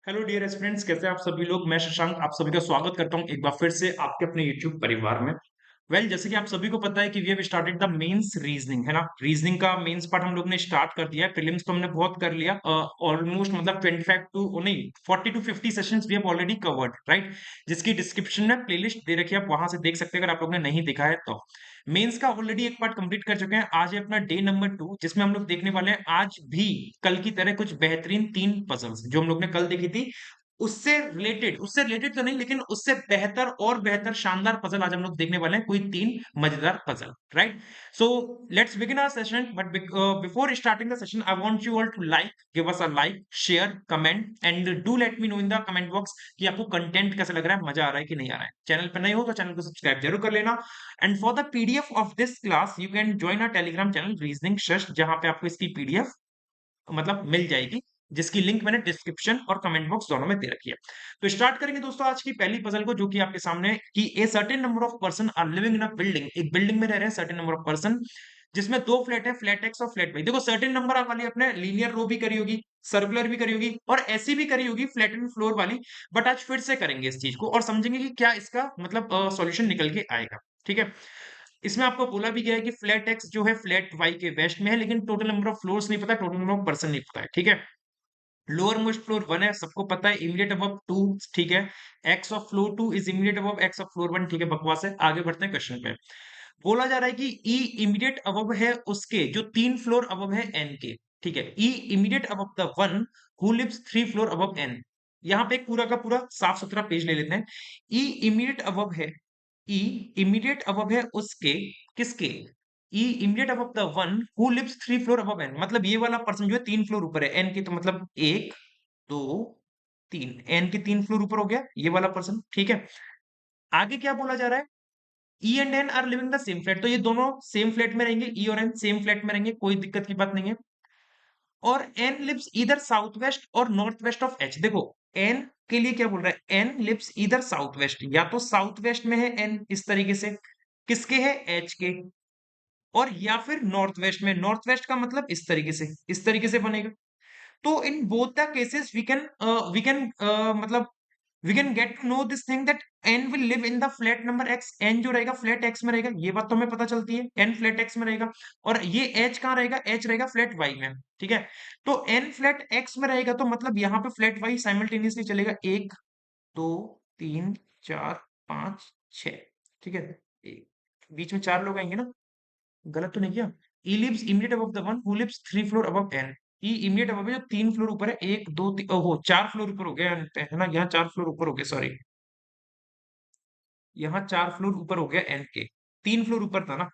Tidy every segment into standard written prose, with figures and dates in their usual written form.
Hello dear students, कैसे आप सभी लोग। मैं शशांक आप सभी का स्वागत करता हूं एक बार फिर से आपके अपने यूट्यूब परिवार में। जैसे कि आप सभी को पता है कि we have started the mains reasoning, है ना। रीजनिंग का मेंस पार्ट हम लोग ने स्टार्ट कर दिया है। प्रीलिम्स तो हमने बहुत कर लिया, ऑलमोस्ट मतलब 25 टू नहीं 40 to 50 sessions we have already covered, right. जिसकी डिस्क्रिप्शन में प्लेलिस्ट दे रखी है, आप वहां से देख सकते हैं अगर आप लोग ने नहीं देखा है तो। मेंस का ऑलरेडी एक पार्ट कंप्लीट कर चुके हैं। आज है अपना डे नंबर 2, जिसमें हम लोग देखने वाले हैं आज भी कल की तरह कुछ बेहतरीन 3 पजल्स जो हम लोग ने कल देखी थी। उससे रिलेटेड तो नहीं, लेकिन उससे बेहतर और बेहतर शानदार पजल आज हम लोग देखने वाले हैं, कोई 3 मजेदार puzzle, right. So let's begin our session, but before starting the session I want you all to give us a like, share, comment and do let me know in the comment box कि आपको content कैसा लग रहा है, मजा आ रहा है कि नहीं आ रहा है। चैनल पर नए हो तो चैनल को सब्सक्राइब जरूर कर लेना। And for the PDF of this class you can join a Telegram channel reasoning शश, जहां पे आपको इसकी पीडीएफ मतलब मिल जाएगी, जिसकी लिंक मैंने डिस्क्रिप्शन और कमेंट बॉक्स दोनों में दे रखी है। तो स्टार्ट करेंगे दोस्तों आज की पहली पजल को, जो कि आपके सामने है कि a certain number of person are living in a building. एक बिल्डिंग में रह रहे हैं सर्टेन नंबर ऑफ पर्सन, जिसमें दो फ्लैट है, फ्लैट एक्स और फ्लैट वाई। देखो सर्टेन नंबर वाली आपने लीनियर रो भी करी होगी, सर्कुलर भी करी होगी और ऐसी भी करी होगी फ्लैट एंड फ्लोर वाली। बट आज फिर से करेंगे इस चीज को और समझेंगे कि क्या इसका मतलब सॉल्यूशन निकल के आएगा। ठीक है। इसमें आपको बोला भी गया है कि फ्लैट एक्स जो है फ्लैट वाई के वेस्ट में है, लेकिन टोटल नंबर ऑफ फ्लोर्स नहीं पता, टोटल नंबर ऑफ पर्सन नहीं पता है। ठीक है। लोअर मोस्ट फ्लोर 1 है, सबको पता है। इमीडिएट अबव 2, ठीक है। X of floor 2 is immediate above x of floor 1, ठीक है। बकवास है। आगे बढ़ते हैं क्वेश्चन पे। बोला जा रहा है कि ई इमीडिएट अबव है उसके जो 3 फ्लोर अबव है एन के, ठीक है। E immediate above the one who lives 3 floor above N. यहाँ पे एक पूरा का पूरा साफ सुथरा पेज ले लेते हैं। ई इमीडिएट अबव है, ई इमीडिएट अबव है उसके, किसके? E immediate above the one who lives 3 floor above N, मतलब ये वाला पर्सन जो है 3 फ्लोर ऊपर है एन के, तो मतलब 1 2 3, एन के 3 फ्लोर ऊपर हो गया ये वाला पर्सन, ठीक है। आगे क्या बोला जा रहा है? E and N are living the same flat, तो ये दोनों सेम फ्लैट में रहेंगे, ई और एन सेम फ्लैट में रहेंगे, कोई दिक्कत की बात नहीं है। और एन लिव्स इधर साउथ वेस्ट और नॉर्थ वेस्ट ऑफ एच। देखो एन के लिए क्या बोल रहा है, एन लिव्स इधर साउथ वेस्ट, या तो साउथ वेस्ट में है एन इस तरीके से, किसके है, एच के। और या फिर नॉर्थ वेस्ट में, नॉर्थ वेस्ट का मतलब इस तरीके से, इस तरीके से बनेगा। तो in both the cases we can मतलब we can get to know this thing that n will live in the flat number x। n जो रहेगा फ्लैट x में रहेगा, ये बात तो हमें पता चलती है, n फ्लैट x में रहेगा। और ये h कहाँ रहेगा, h रहेगा फ्लैट y में, ठीक है। तो n फ्लैट x में रहेगा, तो मतलब यहाँ पे फ्लैट y साइमल्टेनियसली चलेगा, 1 2 3 4 5 6, ठीक है। बीच में 4 लोग आएंगे ना, गलत तो नहीं किया। E lives immediate above the one who lives 3 floor above N. E immediate above है जो 3 फ्लोर ऊपर है, 1 2 3, ओहो 4 फ्लोर ऊपर हो गया है ना, यहाँ 4 फ्लोर ऊपर हो गया, सॉरी। यहाँ 4 फ्लोर ऊपर हो गया एन के, 3 फ्लोर ऊपर था ना।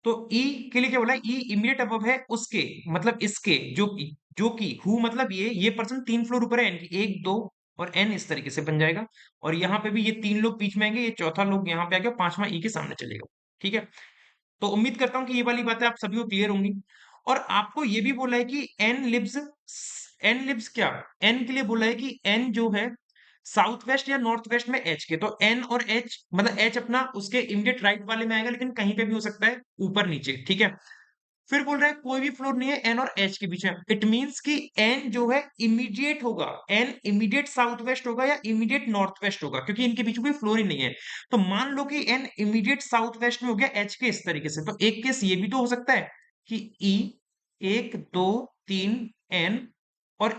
तो ई के लिए क्या बोला, ई इमीडिएट अबव है उसके, मतलब इसके, जो कि हु मतलब ये पर्सन 3 फ्लोर ऊपर है एन के, 1 2 और एन इस तरीके से बन जाएगा। और यहाँ पे भी ये 3 लोग बीच में आएंगे, ये चौथा लोग यहाँ पे आ गया, पांचवा ई के सामने चलेगा, ठीक है। तो उम्मीद करता हूं कि ये वाली बातें आप सभी को क्लियर होंगी। और आपको ये भी बोला है कि एन लिव्स क्या, एन के लिए बोला है कि एन जो है साउथ वेस्ट या नॉर्थ वेस्ट में एच के, तो एन और एच मतलब एच अपना उसके इमीडिएट राइट वाले में आएगा, लेकिन कहीं पे भी हो सकता है, ऊपर नीचे, ठीक है। फिर बोल रहा है कोई भी फ्लोर नहीं है एन और एच के बीच में। इट मींस कि एन जो है इमीडिएट होगा, एन इमीडिएट साउथ वेस्ट होगा या इमीडिएट नॉर्थ वेस्ट होगा, क्योंकि इनके बीच में कोई फ्लोर ही नहीं है। तो मान लो कि एन इमीडिएट साउथ वेस्ट में हो गया एच के इस तरीके से, तो एक केस ये भी तो हो सकता है कि ई 1 2 3 एन और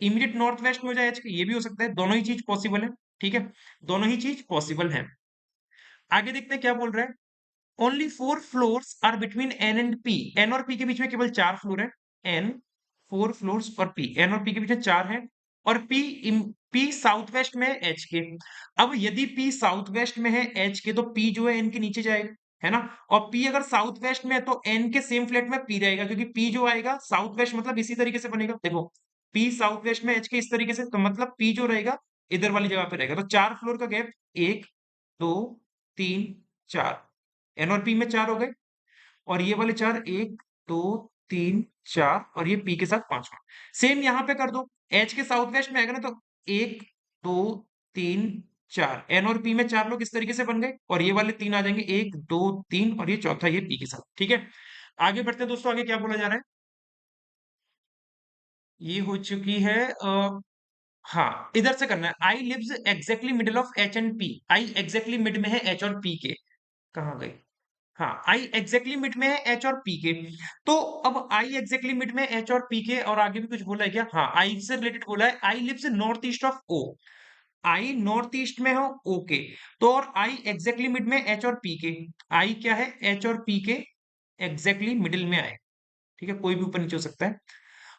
इमीडिएट नॉर्थ वेस्ट में हो जाए एच के, ये भी हो सकता है। दोनों ही चीज पॉसिबल है, ठीक है। दोनों ही चीज पॉसिबल है। आगे देखते हैं क्या बोल रहा है। Only 4 floors are between N and P. N और पी के बीच में केवल 4 फ्लोर है। एन 4 फ्लोर्स और पी, एन और पी के बीच में 4 है। और पी साउथ वेस्ट में है एच के। अब यदि पी साउथ वेस्ट में है एच के, तो पी जो है एन के नीचे जाएगा, है ना। और पी अगर साउथ वेस्ट में है तो एन के सेम फ्लैट में पी रहेगा, क्योंकि पी जो आएगा साउथ वेस्ट मतलब इसी तरीके से बनेगा। देखो पी साउथ वेस्ट में एच के इस तरीके से, तो मतलब पी जो रहेगा इधर वाली जगह पे रहेगा। तो 4 फ्लोर का गैप, 1 2 3 4, एन और पी में 4 हो गए। और ये वाले 4, 1 2 3 4, और ये पी के साथ 5वां। सेम यहाँ पे कर दो, एच के साउथ वेस्ट में आएगा ना, तो 1 2 3 4, एन और पी में 4 लोग इस तरीके से बन गए, और ये वाले 3 आ जाएंगे, 1 2 3, और ये चौथा ये पी के साथ, ठीक है। आगे बढ़ते हैं दोस्तों, आगे क्या बोला जा रहा है। ये हो चुकी है हाँ, इधर से करना है। I lives exactly middle of H and P. I exactly mid में है एच और पी के। कहाँ गई? हाँ, आई एग्जैक्टली मिड में है एच और पी के। तो अब आई एग्जैक्टली मिड में एच और पी के, और आगे भी कुछ बोला है क्या? हाँ, आई से रिलेटेड बोला है। I lives north east of O. I north east में हो, ओके। तो और आई एग्जैक्टली मिड में एच और पी के। आई क्या है? एच और पी के एग्जैक्टली मिडिल में आए। ठीक है, कोई भी ऊपर नीचे हो सकता है।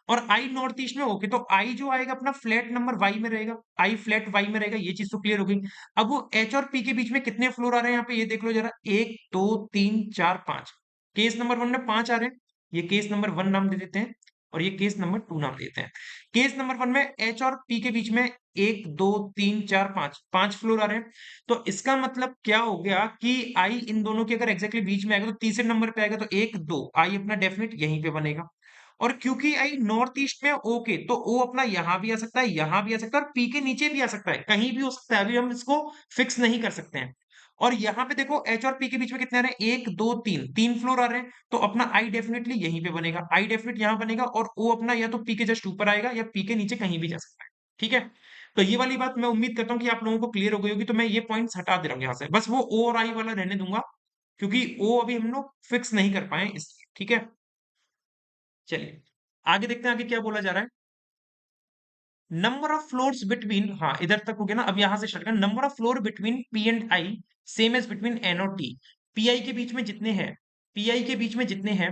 और आई नॉर्थ ईस्ट में, ओके। तो आई जो आएगा अपना फ्लैट नंबर वाई में रहेगा। आई फ्लैट वाई में रहेगा, ये चीज तो क्लियर हो गई। अब वो एच और पी के बीच में कितने फ्लोर आ रहे हैं यहाँ पे, ये देख लो जरा। एक, दो, तीन, चार, पांच। केस नंबर वन में पांच आ रहे हैं। ये केस नंबर वन नाम दे देते हैं, और ये केस नंबर टू नाम देते हैं। केस नंबर वन में एच और पी के बीच में एक, दो, तीन, चार, पांच, पांच फ्लोर आ रहे हैं। तो इसका मतलब क्या हो गया कि आई इन दोनों के अगर एग्जैक्टली बीच में आएगा तो तीसरे नंबर पे आएगा, तो एक, दो, आई अपना डेफिनेट यहीं पे बनेगा। और क्योंकि आई नॉर्थ ईस्ट में, ओके, तो ओ अपना यहां भी आ सकता है, यहां भी आ सकता है, और पी के नीचे भी आ सकता है, कहीं भी हो सकता है। अभी हम इसको फिक्स नहीं कर सकते हैं। और यहाँ पे देखो एच और पी के बीच में कितने आ रहे हैं? एक, दो, तीन, तीन फ्लोर आ रहे हैं। तो अपना आई डेफिनेटली यहीं पे बनेगा, आई डेफिनेट यहां बनेगा, और ओ अपना या तो पी के जस्ट ऊपर आएगा या पी के नीचे कहीं भी जा सकता है। ठीक है, तो ये वाली बात मैं उम्मीद करता हूँ कि आप लोगों को क्लियर हो गई होगी। तो मैं ये पॉइंट्स हटा दे रहा हूँ यहाँ से, बस वो ओ और आई वाला रहने दूंगा, क्योंकि ओ अभी हम लोग फिक्स नहीं कर पाए इसलिए। ठीक है, चलिए आगे देखते हैं, आगे क्या बोला जा रहा है। नंबर ऑफ फ्लोर्स बिटवीन, हाँ इधर तक हो गया ना। अब यहां से स्टार्ट करना। Number of floor between P and I same as between N और टी। पी आई के बीच में जितने हैं, पी आई के बीच में जितने हैं,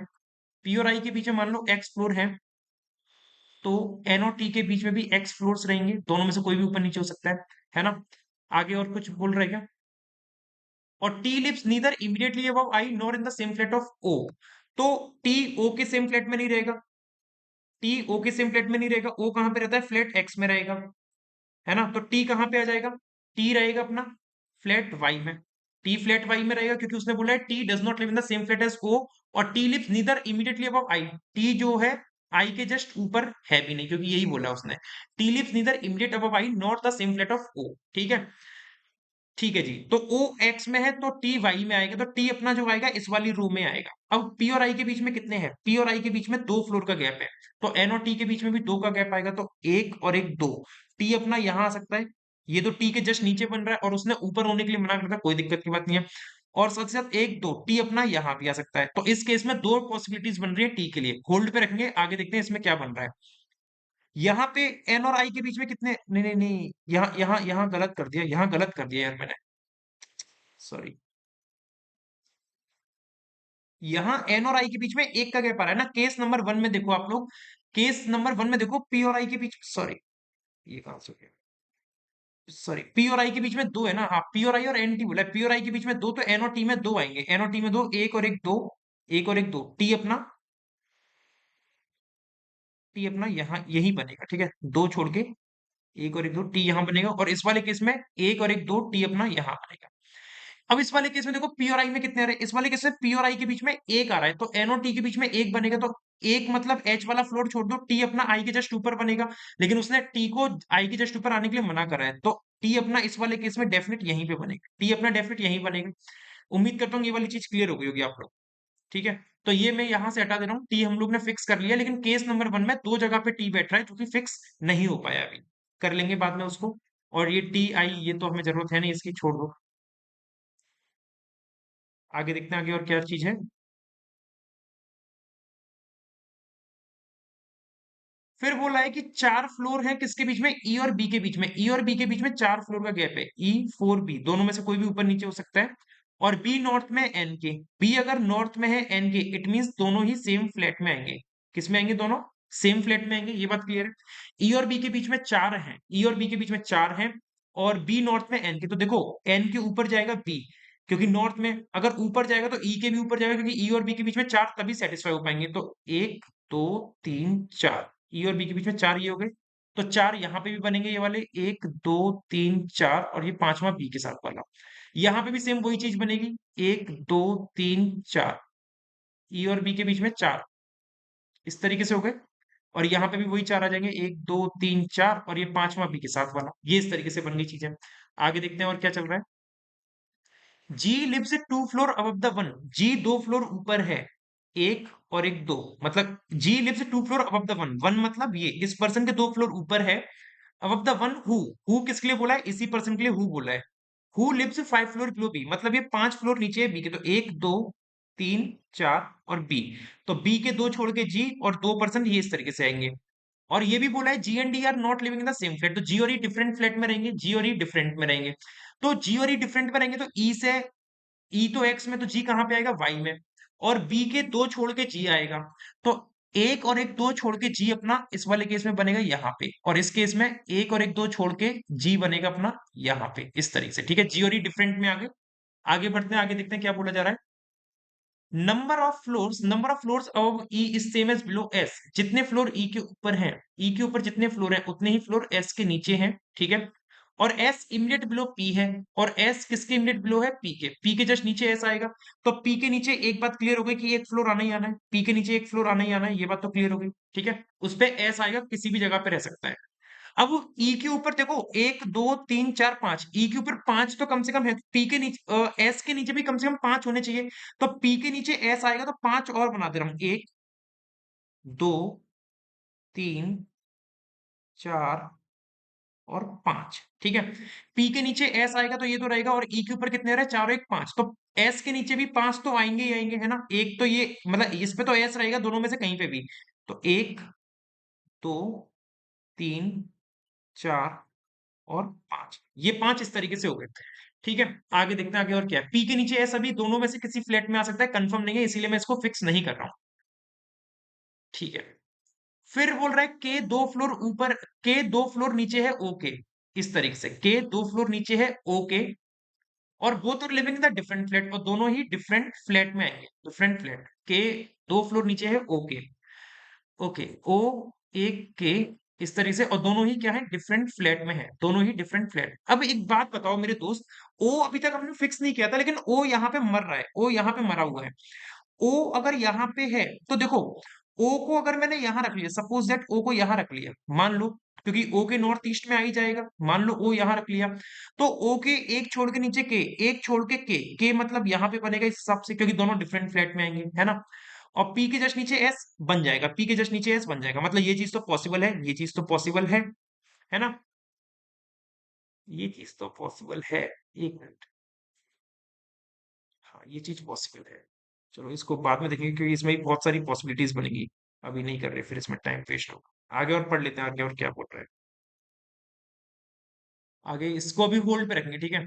पी और आई के बीच में मान लो एक्स फ्लोर है, तो एन और टी के बीच में भी एक्स फ्लोर्स रहेंगे। दोनों में से कोई भी ऊपर नीचे हो सकता है ना। आगे और कुछ बोल रहे क्या? और T lives neither immediately above I nor in the same flat of O. तो टी ओ के सेम फ्लैट में नहीं रहेगा। टी ओ के सेम फ्लैट में नहीं रहेगा। ओ कहां पे रहता है? फ्लैट एक्स में रहेगा, है ना। तो टी कहां पे आ जाएगा? टी रहेगा अपना फ्लैट वाई में। टी फ्लैट वाई में रहेगा, क्योंकि उसने बोला है T does not live in the same flat as O. और T lives neither immediately above I. T जो है आई के जस्ट ऊपर है भी नहीं, क्योंकि यही बोला उसने। T lives neither immediate above I not the same flat of O. ठीक है, ठीक है जी। तो ओ एक्स में है तो टी वाई में आएगा, तो टी अपना जो आएगा इस वाली रो में आएगा। अब पी और आई के बीच में कितने हैं? पी और आई के बीच में दो फ्लोर का गैप है, तो एन और टी के बीच में भी दो का गैप आएगा, तो एक और एक, दो। टी अपना यहां आ सकता है, ये तो टी के जस्ट नीचे बन रहा है, और उसने ऊपर होने के लिए मना करता है, कोई दिक्कत की बात नहीं है। और साथ ही साथ एक, दो, टी अपना यहां भी आ सकता है। तो इस केस में दो पॉसिबिलिटीज बन रही है टी के लिए। होल्ड पे रखेंगे, आगे देखते हैं इसमें क्या बन रहा है। यहाँ पे एन और आई के बीच में कितने, नहीं नहीं नहीं, यहाँ यहाँ यहाँ गलत कर दिया, यहाँ गलत कर दिया यार मैंने, सॉरी। यहाँ एन और आई के बीच में एक का गैप आ रहा है ना। केस नंबर वन में देखो आप लोग, केस नंबर वन में देखो पी और आई के बीच, सॉरी ये कहां से हो गया, सॉरी, पी और आई के बीच में दो है ना। हाँ, पी और आई और एन टी बोला है। पी और आई के बीच में दो, तो एन और टी में दो आएंगे। एन और टी में दो, एक और एक, दो, एक और एक, दो। टी अपना, टी अपना यहाँ यही बनेगा। ठीक है, दो छोड़ के एक और एक, दो, टी यहाँ बनेगा। और इस वाले केस में एक और एक, दो, टी अपना यहाँ बनेगा। अब इस वाले केस में देखो पी और आई में कितने आ रहे हैं। इस वाले केस में पी और आई के बीच में एक आ रहा है, तो एन और टी के बीच में एक बनेगा। तो एक मतलब एच वाला फ्लोर छोड़ दो, टी अपना आई के जस्ट ऊपर बनेगा। लेकिन उसने टी को आई के जस्ट ऊपर आने के लिए मना करा है, तो टी अपना इस वाले केस में डेफिनेट यहीं पे बनेगा। टी अपना डेफिनेट यहीं बनेगा। उम्मीद करता हूँ ये वाली चीज क्लियर हो गई होगी आप लोग। ठीक है, तो ये मैं यहां से हटा दे रहा हूँ। टी हम लोग ने फिक्स कर लिया, लेकिन केस नंबर वन में दो जगह पे टी बैठ रहा है, जो कि फिक्स नहीं हो पाया अभी। कर लेंगे बाद में उसको। और ये टी आई, ये तो हमें जरूरत है नहीं इसकी, छोड़ दो। आगे देखते हैं, आगे और क्या चीज है। फिर बोला है कि चार फ्लोर है किसके बीच में? ई और बी के बीच में। ई और बी के बीच में चार फ्लोर का गैप है, ई फोर बी, दोनों में से कोई भी ऊपर नीचे हो सकता है। और बी नॉर्थ में एन के, बी अगर नॉर्थ में है एन के, इट मींस दोनों ही सेम फ्लैट में आएंगे। किस में आएंगे? दोनों सेम फ्लैट में आएंगे, ये बात क्लियर है। ई और बी के बीच में चार हैं, ई और बी के बीच में चार हैं। और बी नॉर्थ में एन के, तो देखो एन के ऊपर जाएगा बी, क्योंकि नॉर्थ में अगर ऊपर जाएगा तो ई के भी ऊपर जाएगा, क्योंकि ई और बी के बीच में चार तभी सेटिस्फाई हो पाएंगे। तो एक, दो, तीन, चार, ई और बी के बीच में चार ये हो गए। तो चार यहाँ पे भी बनेंगे, ये वाले एक, दो, तीन, चार, और ये पांचवा बी के साथ वाला। यहाँ पे भी सेम वही चीज बनेगी, एक, दो, तीन, चार, ई और बी के बीच में चार, इस तरीके से हो गए। और यहाँ पे भी वही चार आ जाएंगे, एक, दो, तीन, चार, और ये पांचवा बी के साथ वाला, ये इस तरीके से बन गई चीजें। आगे देखते हैं और क्या चल रहा है। G lives two floor above the one. G दो फ्लोर ऊपर है, एक और एक, दो। मतलब G lives two floor above the one, one मतलब ये इस पर्सन के दो फ्लोर ऊपर है। अब द वन हु किसके लिए बोला है, इसी पर्सन के लिए हु बोला है। Who lives 5 floor below B, मतलब ये 5 फ्लोर नीचे है बी के, तो 1 2 3 4 और बी। तो बी के 2 छोड़ के जी और 2 पर्सन ये इस तरीके से आएंगे। और ये भी बोला है G and D are not living in the same flat, तो जी और ई डिफरेंट फ्लैट में रहेंगे, जी और ई डिफरेंट में रहेंगे। तो जी और ई डिफरेंट में रहेंगे तो ई से, ई तो एक्स में, तो जी कहाँ पे आएगा, वाई में। और बी के 2 छोड़ के जी आएगा, तो एक और एक 2 छोड़ के जी अपना इस वाले केस में बनेगा यहाँ पे, और इस केस में एक और एक 2 छोड़ के जी बनेगा अपना यहाँ पे, इस तरीके से। ठीक है, जी और ई डिफरेंट में आगे आगे बढ़ते हैं, आगे देखते हैं क्या बोला जा रहा है। Number of floors of E is same as below S, जितने फ्लोर ई के ऊपर हैं, ई के ऊपर जितने फ्लोर हैं उतने ही फ्लोर एस के नीचे हैं। ठीक है, और एस इमीडिएट बिलो पी है, और एस किसके इमीडिएट बिलो है, पी के, पी के जस्ट नीचे एस आएगा। तो पी के नीचे एक बात क्लियर हो गई कि एक फ्लोर आना ही आना है, पी के नीचे एक फ्लोर आना ही आना है, ये बात तो क्लियर हो गई। ठीक है, उस पे एस आएगा, किसी भी जगह पे रह सकता है। अब ई के ऊपर देखो 1 2 3 4 5, ई के ऊपर 5 तो कम से कम है, पी के नीचे एस के नीचे भी कम से कम 5 होने चाहिए। तो पी के नीचे एस आएगा तो 5 और बना दे रहा हूं, 1 2 3 4 और 5। ठीक है, पी के नीचे एस आएगा तो ये तो रहेगा, और ई के ऊपर कितने रहे, 4 1 5, तो एस के नीचे भी 5 तो आएंगे ही आएंगे, है ना। एक तो ये मतलब इस पे तो एस रहेगा दोनों में से कहीं पे भी, तो 1 2 3 4 और 5, ये 5 इस तरीके से हो गए। ठीक है, आगे देखते हैं आगे और क्या है। पी के नीचे एस अभी दोनों में से किसी फ्लैट में आ सकता है, कंफर्म नहीं है, इसीलिए मैं इसको फिक्स नहीं कर रहा हूं। ठीक है, फिर बोल रहा है के 2 फ्लोर ऊपर, के 2 फ्लोर नीचे है ओके, इस तरीके से के 2 फ्लोर नीचे है ओके, और both are living in the different flat, और दोनों ही डिफरेंट फ्लैट में आएंगे, डिफरेंट फ्लैट। के 2 फ्लोर नीचे है ओके, ओके ओ एक के, इस तरीके से, और दोनों ही क्या है, डिफरेंट फ्लैट में है, दोनों ही डिफरेंट फ्लैट। अब एक बात बताओ मेरे दोस्त, ओ अभी तक हमने फिक्स नहीं किया था, लेकिन ओ यहाँ पे मर रहा है, ओ यहाँ पे मरा हुआ है। ओ अगर यहाँ पे है तो देखो, ओ को अगर मैंने यहाँ रख लिया, सपोज दैट ओ को यहाँ रख लिया, मान लो, क्योंकि ओ के नॉर्थ ईस्ट में आ ही जाएगा, मान लो ओ यहाँ रख लिया, तो ओ के एक छोड़ के नीचे के, एक छोड़ के मतलब यहाँ पे बनेगा इस हिसाब से, क्योंकि दोनों डिफरेंट फ्लैट में आएंगे, है ना। और पी के जस्ट नीचे एस बन जाएगा, पी के जस्ट नीचे एस बन जाएगा, मतलब ये चीज तो पॉसिबल है, ये चीज तो पॉसिबल है ना, ये चीज तो पॉसिबल है। एक मिनट, हाँ ये चीज पॉसिबल है। चलो इसको बाद में देखेंगे, क्योंकि इसमें भी बहुत सारी पॉसिबिलिटीज बनेगी, अभी नहीं कर रहे, फिर इसमें टाइम वेस्ट होगा। आगे और पढ़ लेते हैं, आगे और क्या बोल रहे हैं। आगे इसको अभी होल्ड पे रखेंगे, ठीक है।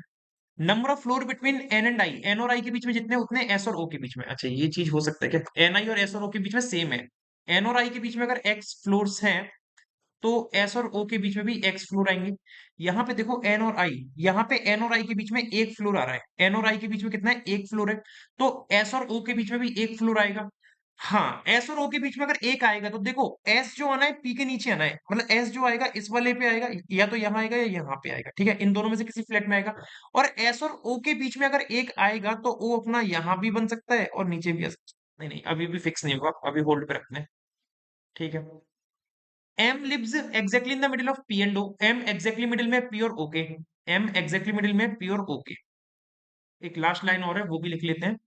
Number of floor between N and I, N और आई के बीच में जितने, उतने एस और ओ के बीच में। अच्छा ये चीज हो सकता है क्या, एन आई और एस और ओ के बीच में सेम है, एन और आई के बीच में अगर एक्स फ्लोर्स हैं तो एस और ओ के बीच में भी एक्स फ्लोर आएंगे। यहाँ पे देखो एन और आई, यहाँ पे एन और आई के बीच में एक फ्लोर आ रहा है, एन और आई के बीच में कितना है, एक फ्लोर है, तो एस और ओ के बीच में भी एक फ्लोर आएगा। हाँ, एस और ओ के बीच में अगर एक आएगा तो देखो, एस जो आना है पी के नीचे आना है, मतलब एस जो आएगा इस वाले पे आएगा, या तो यहाँ आएगा या यहाँ पे आएगा, ठीक है, इन दोनों में से किसी फ्लैट में आएगा। और एस और ओ के बीच में अगर एक आएगा तो ओ अपना यहाँ भी बन सकता है और नीचे भी आ सकता है। नहीं नहीं, अभी भी फिक्स नहीं होगा, अभी होल्ड पे रखते हैं। ठीक है, M lives exactly in the middle of P and O, M exactly middle में P और O के, M exactly middle में P और O के। एक लास्ट लाइन और है वो भी लिख लेते हैं।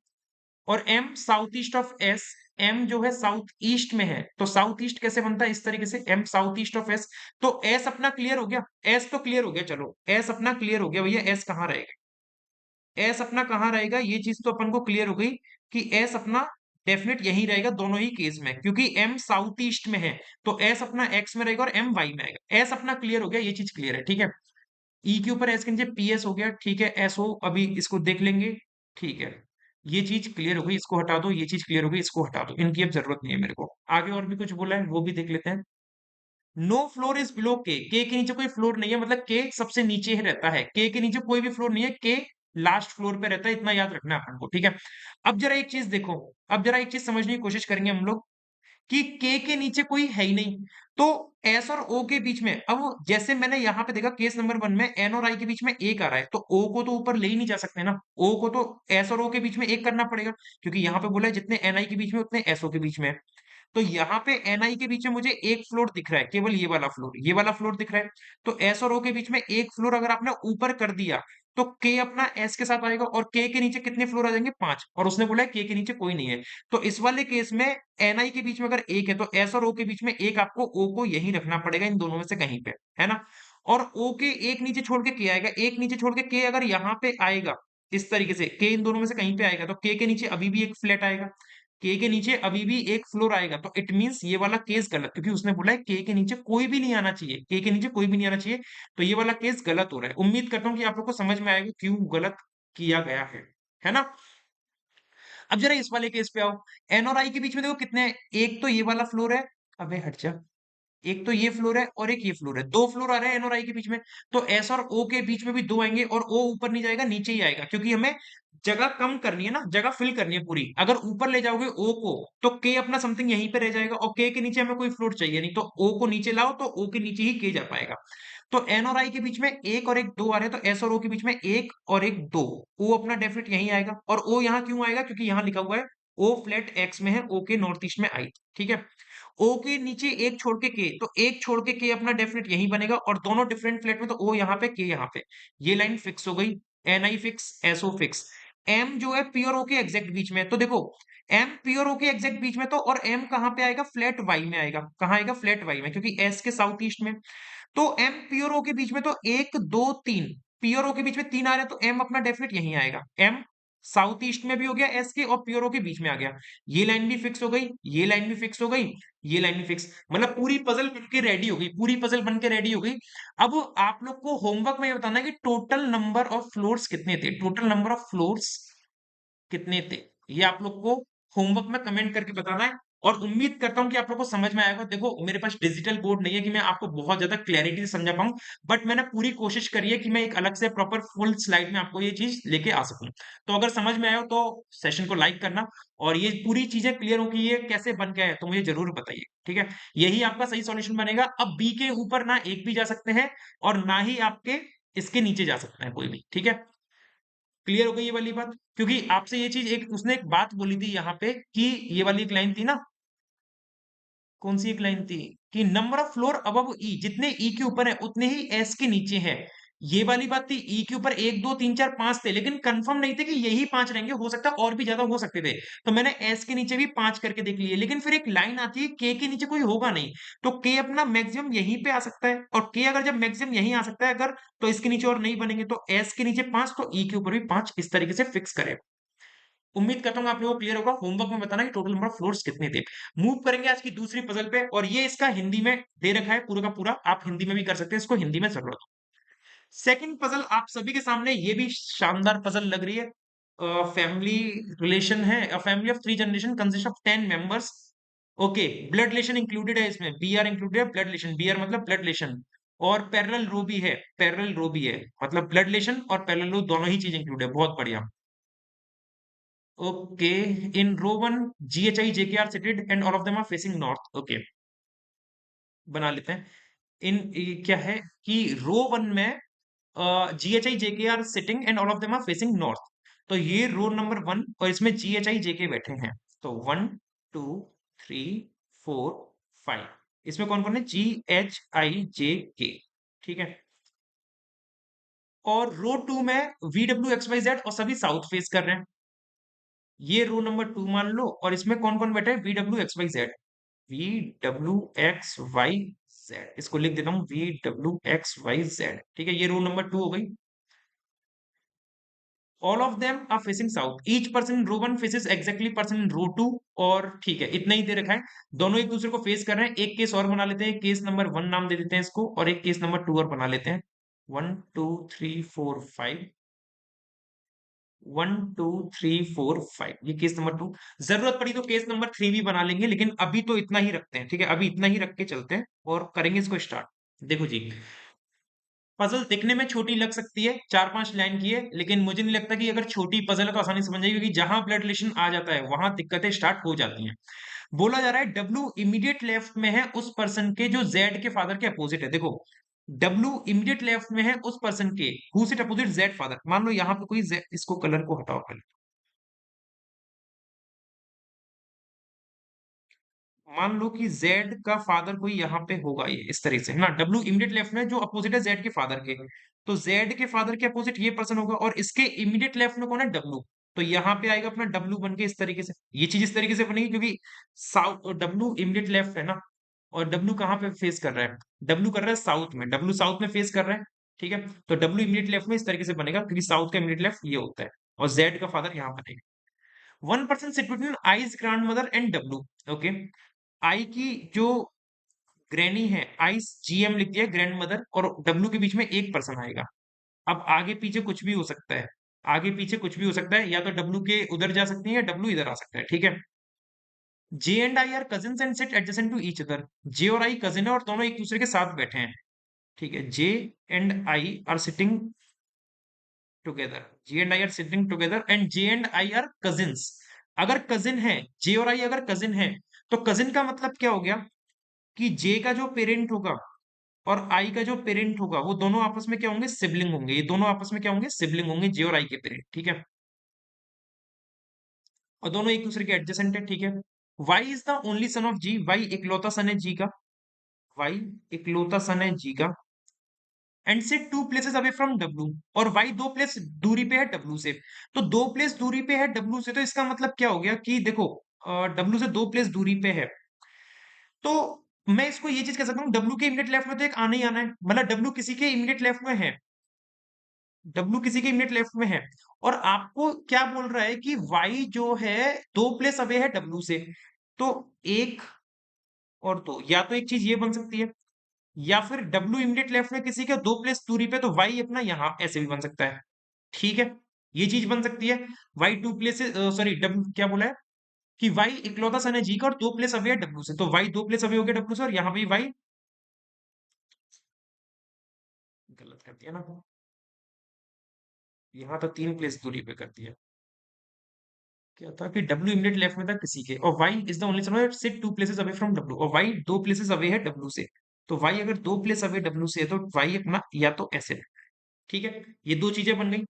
और M south east of S, M जो है साउथ ईस्ट में है, तो साउथ ईस्ट कैसे बनता है, इस तरीके से, M south east of S। तो S अपना क्लियर हो गया, S तो क्लियर हो गया, चलो S अपना क्लियर हो गया भैया, S कहाँ रहेगा, S अपना कहाँ रहेगा, ये चीज तो अपन को क्लियर हो गई कि S अपना डेफिनेट यही रहेगा दोनों ही केस में, क्योंकि M साउथ ईस्ट में है, तो S अपना X में रहेगा और M Y में आएगा। S अपना क्लियर हो गया, ये चीज क्लियर है, ठीक है। E के ऊपर S के नीचे PS हो गया, ठीक है, SO अभी इसको देख लेंगे, ठीक है। ये चीज क्लियर हो गई, इसको हटा दो, ये चीज क्लियर हो गई, इसको हटा दो, इनकी अब जरूरत नहीं है मेरे को। आगे और भी कुछ बोला है वो भी देख लेते हैं। नो फ्लोर इज बिलो के नीचे कोई फ्लोर नहीं है, मतलब के सबसे नीचे ही रहता है, के नीचे कोई भी फ्लोर नहीं है, के लास्ट फ्लोर पे रहता है, इतना याद रखना है अपन को, ठीक है। अब जरा एक चीज देखो, अब जरा एक चीज समझने की कोशिश करेंगे हम लोग, कि के नीचे कोई है ही नहीं, तो एस और ओ के बीच में, अब जैसे मैंने यहाँ पे देखा केस नंबर 1 में एन और आई के बीच में एक आ रहा है, तो ओ को तो ऊपर ले ही नहीं जा सकते ना, ओ को तो एस और ओ के बीच में एक करना पड़ेगा, क्योंकि यहाँ पे बोला है जितने एन आई के बीच में उतने एस ओ के बीच में है। तो यहाँ पे एन आई के बीच में मुझे एक फ्लोर दिख रहा है, केवल ये वाला फ्लोर, ये वाला फ्लोर दिख रहा है, तो एस और ओ के बीच में एक फ्लोर अगर आपने ऊपर कर दिया, तो के अपना एस के साथ आएगा और के नीचे कितने फ्लोर आ जाएंगे, 5, और उसने बोला है के नीचे कोई नहीं है। तो इस वाले केस में एनआई के बीच में अगर एक है तो एस और ओ के बीच में एक आपको ओ को यही रखना पड़ेगा, इन दोनों में से कहीं पे, है ना। और ओ के एक नीचे छोड़ के के आएगा, एक नीचे छोड़ के के अगर यहाँ पे आएगा इस तरीके से, के इन दोनों में से कहीं पे आएगा तो के नीचे अभी भी एक फ्लैट आएगा, के नीचे अभी भी एक फ्लोर आएगा, तो इट मींस ये वाला केस गलत, क्योंकि उसने बोला है के नीचे कोई भी नहीं आना चाहिए, के नीचे कोई भी नहीं आना चाहिए, तो ये वाला केस गलत हो रहा है। उम्मीद करता हूँ कि आप लोग को समझ में आएगा क्यों गलत किया गया है ना। अब जरा इस वाले केस पे आओ, एन और आई के बीच में देखो कितने हैं, एक तो ये वाला फ्लोर है, अबे हट जा, एक तो ये फ्लोर है और एक ये फ्लोर है, दो फ्लोर आ रहे हैं एन और आई के बीच में, तो एस और ओ के बीच में भी दो आएंगे, और ओ ऊपर नहीं जाएगा नीचे ही आएगा, क्योंकि हमें जगह कम करनी है ना, जगह फिल करनी है पूरी। अगर ऊपर ले जाओगे ओ को तो के अपना समथिंग यहीं पे रह जाएगा, और के नीचे हमें कोई फ्लोर चाहिए नहीं, तो ओ को नीचे लाओ तो ओ के नीचे ही के जा पाएगा। तो एन और आई के बीच में एक और एक दो आ रहे हैं, तो एस और ओ के बीच में एक और एक दो, ओ अपना डेफिनेट यहीं आएगा, और ओ यहाँ क्यों आएगा, क्योंकि यहाँ लिखा हुआ है ओ फ्लैट एक्स में है, ओ के नॉर्थ ईस्ट में आई, ठीक है। ओ के नीचे एक छोड़ के, तो एक छोड़ के अपना डेफिनेट यहीं बनेगा, और दोनों डिफरेंट फ्लैट में, तो ओ यहाँ पे के यहाँ पे, ये लाइन फिक्स हो गई, N I fix, S O fix. M जो है पी और ओ के एग्जैक्ट बीच में है, तो देखो एम पी और ओ के एग्जैक्ट बीच में, तो और एम कहाँ पे आएगा, फ्लैट वाई में आएगा, कहाँ आएगा, फ्लैट वाई में, क्योंकि एस के साउथ ईस्ट में। तो एम पी और ओ के बीच में तो एक दो तीन, पी और ओ के बीच में तीन आ रहे हैं, तो एम अपना डेफिनेट यहीं आएगा, एम साउथ ईस्ट में भी हो गया एस के, और पी और ओ के बीच में आ गया, ये लाइन भी फिक्स हो गई, ये लाइन भी फिक्स हो गई, ये लाइन भी फिक्स, मतलब पूरी पजल बन के रेडी हो गई, पूरी पजल बन के रेडी हो गई। अब आप लोग को होमवर्क में ये बताना है कि टोटल नंबर ऑफ फ्लोर्स कितने थे, टोटल नंबर ऑफ फ्लोर्स कितने थे, ये आप लोग को होमवर्क में कमेंट करके बताना है। और उम्मीद करता हूं कि आप लोग को समझ में आएगा। देखो मेरे पास डिजिटल बोर्ड नहीं है कि मैं आपको बहुत ज्यादा क्लैरिटी से समझा पाऊं, बट मैंने पूरी कोशिश करी है कि मैं एक अलग से प्रॉपर फुल स्लाइड में आपको ये चीज लेके आ सकूं। तो अगर समझ में आया हो तो सेशन को लाइक करना, और ये पूरी चीजें क्लियर हो कि ये कैसे बन गया है तो मुझे जरूर बताइए, ठीक है। यही आपका सही सॉल्यूशन बनेगा। अब बी के ऊपर ना एक भी जा सकते हैं और ना ही आपके इसके नीचे जा सकते हैं कोई भी, ठीक है। क्लियर हो गई ये वाली बात, क्योंकि आपसे ये चीज एक उसने एक बात बोली थी यहाँ पे कि ये वाली एक लाइन थी ना, कौन सी एक लाइन थी, कि नंबर ऑफ फ्लोर अबव ई, जितने ई के ऊपर है उतने ही एस के नीचे है। ये वाली बात थी, ई के ऊपर एक दो तीन चार पांच थे, लेकिन कंफर्म नहीं थे कि यही पांच रहेंगे, हो सकता है और भी ज्यादा हो सकते थे, तो मैंने एस के नीचे भी पांच करके देख लिए। लेकिन फिर एक लाइन आती है के नीचे कोई होगा नहीं, तो के अपना मैक्सिमम यहीं पे आ सकता है, और के अगर जब मैक्सिमम यहीं आ सकता है अगर, तो इसके नीचे और नहीं बनेंगे, तो एस के नीचे पांच तो ई के ऊपर भी पांच, इस तरीके से फिक्स करें। उम्मीद करता हूँ आप लोगों को क्लियर होगा। होमवर्क में बताना कि टोटल नंबर ऑफ फ्लोर्स कितने थे। मूव करेंगे आज की दूसरी पजल पे, और ये इसका हिंदी में दे रखा है पूरा का पूरा, आप हिंदी में भी कर सकते हैं, इसको हिंदी में जरूरत हो। सेकंड पजल आप सभी के सामने, ये भी शानदार पजल लग रही है। फैमिली रिलेशन है, a family of 3 generation consist of 10 members. Okay, blood relation included है इसमें, बी आर इंक्लूडेड है, ब्लड रिलेशन, बी आर मतलब ब्लड रिलेशन, और पैरेलल रो भी है, पैरेलल रो भी है, मतलब ब्लड रिलेशन और पैरेलल रो दोनों ही चीज इंक्लूड है, बहुत बढ़िया। Okay, in row one GHI JK are seated and all of them are facing north. Okay, बना लेते हैं। क्या है कि रो वन में GHI JK are sitting and all of them are facing north, तो ये रो नंबर वन और इसमें GHI JK बैठे हैं, तो one two three four five, इसमें कौन कौन है, GHI JK, ठीक है। और रो टू में VWXYZ और सभी साउथ फेस कर रहे हैं, ये रो नंबर टू मान लो, और इसमें कौन कौन बैठा है, VWXYZ, VWXYZ, इसको लिख देता हूं VWXYZ, ठीक है, ये रो नंबर टू हो गई। All of them are facing south, each person in row one faces exactly person in row two, और ठीक है इतना ही दे रखा है। दोनों एक दूसरे को फेस कर रहे हैं। एक केस और बना लेते हैं, केस नंबर वन नाम दे देते हैं इसको, और एक केस नंबर टू और बना लेते हैं। One two three four five, one two three four five, ये केस नंबर टू। जरूरत पड़ी तो केस नंबर थ्री भी बना लेंगे, लेकिन अभी तो इतना ही रखते हैं, ठीक है, अभी इतना ही रख के चलते हैं और करेंगे इसको स्टार्ट। देखो जी, पजल दिखने में छोटी लग सकती है, चार पांच लाइन की है, लेकिन मुझे नहीं लगता कि अगर छोटी पजल है तो आसानी से समझ जाएगी, क्योंकि जहां ब्लड रिलेशन आ जाता है वहां दिक्कतें स्टार्ट हो जाती हैं। बोला जा रहा है डब्ल्यू इमीडिएट लेफ्ट में है उस पर्सन के जो जेड के फादर के अपोजिट है। देखो, डब्ल्यू इमीडिएट लेफ्ट में है उस पर्सन के who sit opposite Z father. मान लो यहाँ पे कोई इसको कलर को हटाओ पहले। मान लो कि जेड का फादर कोई यहाँ पे होगा, ये इस तरीके से है ना, डब्ल्यू इमीडिएट लेफ्ट में जो अपोजिट है जेड के फादर के, तो जेड के फादर के अपोजिट ये पर्सन होगा और इसके इमीडिएट लेफ्ट में कौन है, डब्ल्यू। तो यहाँ पे आएगा अपना डब्ल्यू बन के इस तरीके से, ये चीज इस तरीके से बनेगी क्योंकि साउथ डब्ल्यू इमीडिएट लेफ्ट है ना, और डब्ल्यू कहाँ पे फेस कर रहा है, डब्ल्यू कर रहा है साउथ में, डब्ल्यू साउथ में फेस कर रहा है। ठीक है, तो डब्ल्यू इमीडिएट लेफ्ट में इस तरीके से बनेगा क्योंकि साउथ का इमीडिएट लेफ्ट ये होता है, और जेड का फादर यहाँ बनेगा। One person sit between I's grand mother and W. Okay, I की जो ग्रैनी है, आईज जीएम लिख दिया ग्रैंड मदर, और डब्ल्यू के बीच में एक पर्सन आएगा। अब आगे पीछे कुछ भी हो सकता है, आगे पीछे कुछ भी हो सकता है, या तो डब्ल्यू के उधर जा सकती है या डब्ल्यू इधर आ सकता है। ठीक है, J and I are cousins and sit adjacent to each other. J और आई कजिन है और दोनों एक दूसरे के साथ बैठे हैं। ठीक है, J and I are sitting together, J and I are sitting together and J and I are cousins. अगर कजिन है, जे और आई अगर कजिन है, तो कजिन का मतलब क्या हो गया कि जे का जो पेरेंट होगा और आई का जो पेरेंट होगा वो दोनों आपस में क्या होंगे, सिबलिंग होंगे, ये दोनों आपस में क्या होंगे, सिबलिंग होंगे, जे और आई के पेरेंट। ठीक है, और दोनों एक दूसरे के एडजेसेंट है। ठीक है, Y is the only son of G, Y इकलौता सन है जी का, वाई इकलौता सन है जी का, and sit two places away from W, और वाई दो प्लेस दूरी पे है डब्ल्यू से। तो दो प्लेस दूरी पे है डब्ल्यू से, तो इसका मतलब क्या हो गया कि देखो डब्ल्यू से दो प्लेस दूरी पे है, तो मैं इसको ये चीज कह सकता हूँ, डब्ल्यू के इमीडिएट लेफ्ट में तो एक आना ही आना है, मतलब डब्ल्यू किसी के इमीडिएट लेफ्ट में है, डब्ल्यू किसी के इमीडिएट लेफ्ट में है, और आपको क्या बोल रहा है कि वाई जो है दो प्लेस अवे है डब्ल्यू से, तो एक और दो, या तो एक चीज ये बन सकती है, या फिर डब्ल्यू इमीडिएट लेफ्ट में किसी के दो प्लेस दूरी पे, तो वाई अपना यहां ऐसे भी बन सकता है। ठीक है, ये चीज बन सकती है, Y two place, sorry W क्या बोला है कि वाई इकलौता सन है जी का और दो प्लेस अवे है डब्ल्यू से, तो वाई दो प्लेस अवे हो गया डब्ल्यू से, और यहाँ पे वाई गलत कर दिया ना, यहाँ तो तीन प्लेस दूरी पे कर दिया, क्या था कि डब्ल्यू इमीडिएट लेफ्ट में था किसी के, और Y is the only son sit two places away from W, और वाई दो प्लेसेस अवे है डब्ल्यू से, तो वाई अगर दो प्लेस अवे डब्ल्यू से है तो वाई अपना या तो ऐसे है। ठीक है, ये दो चीजें बन गई।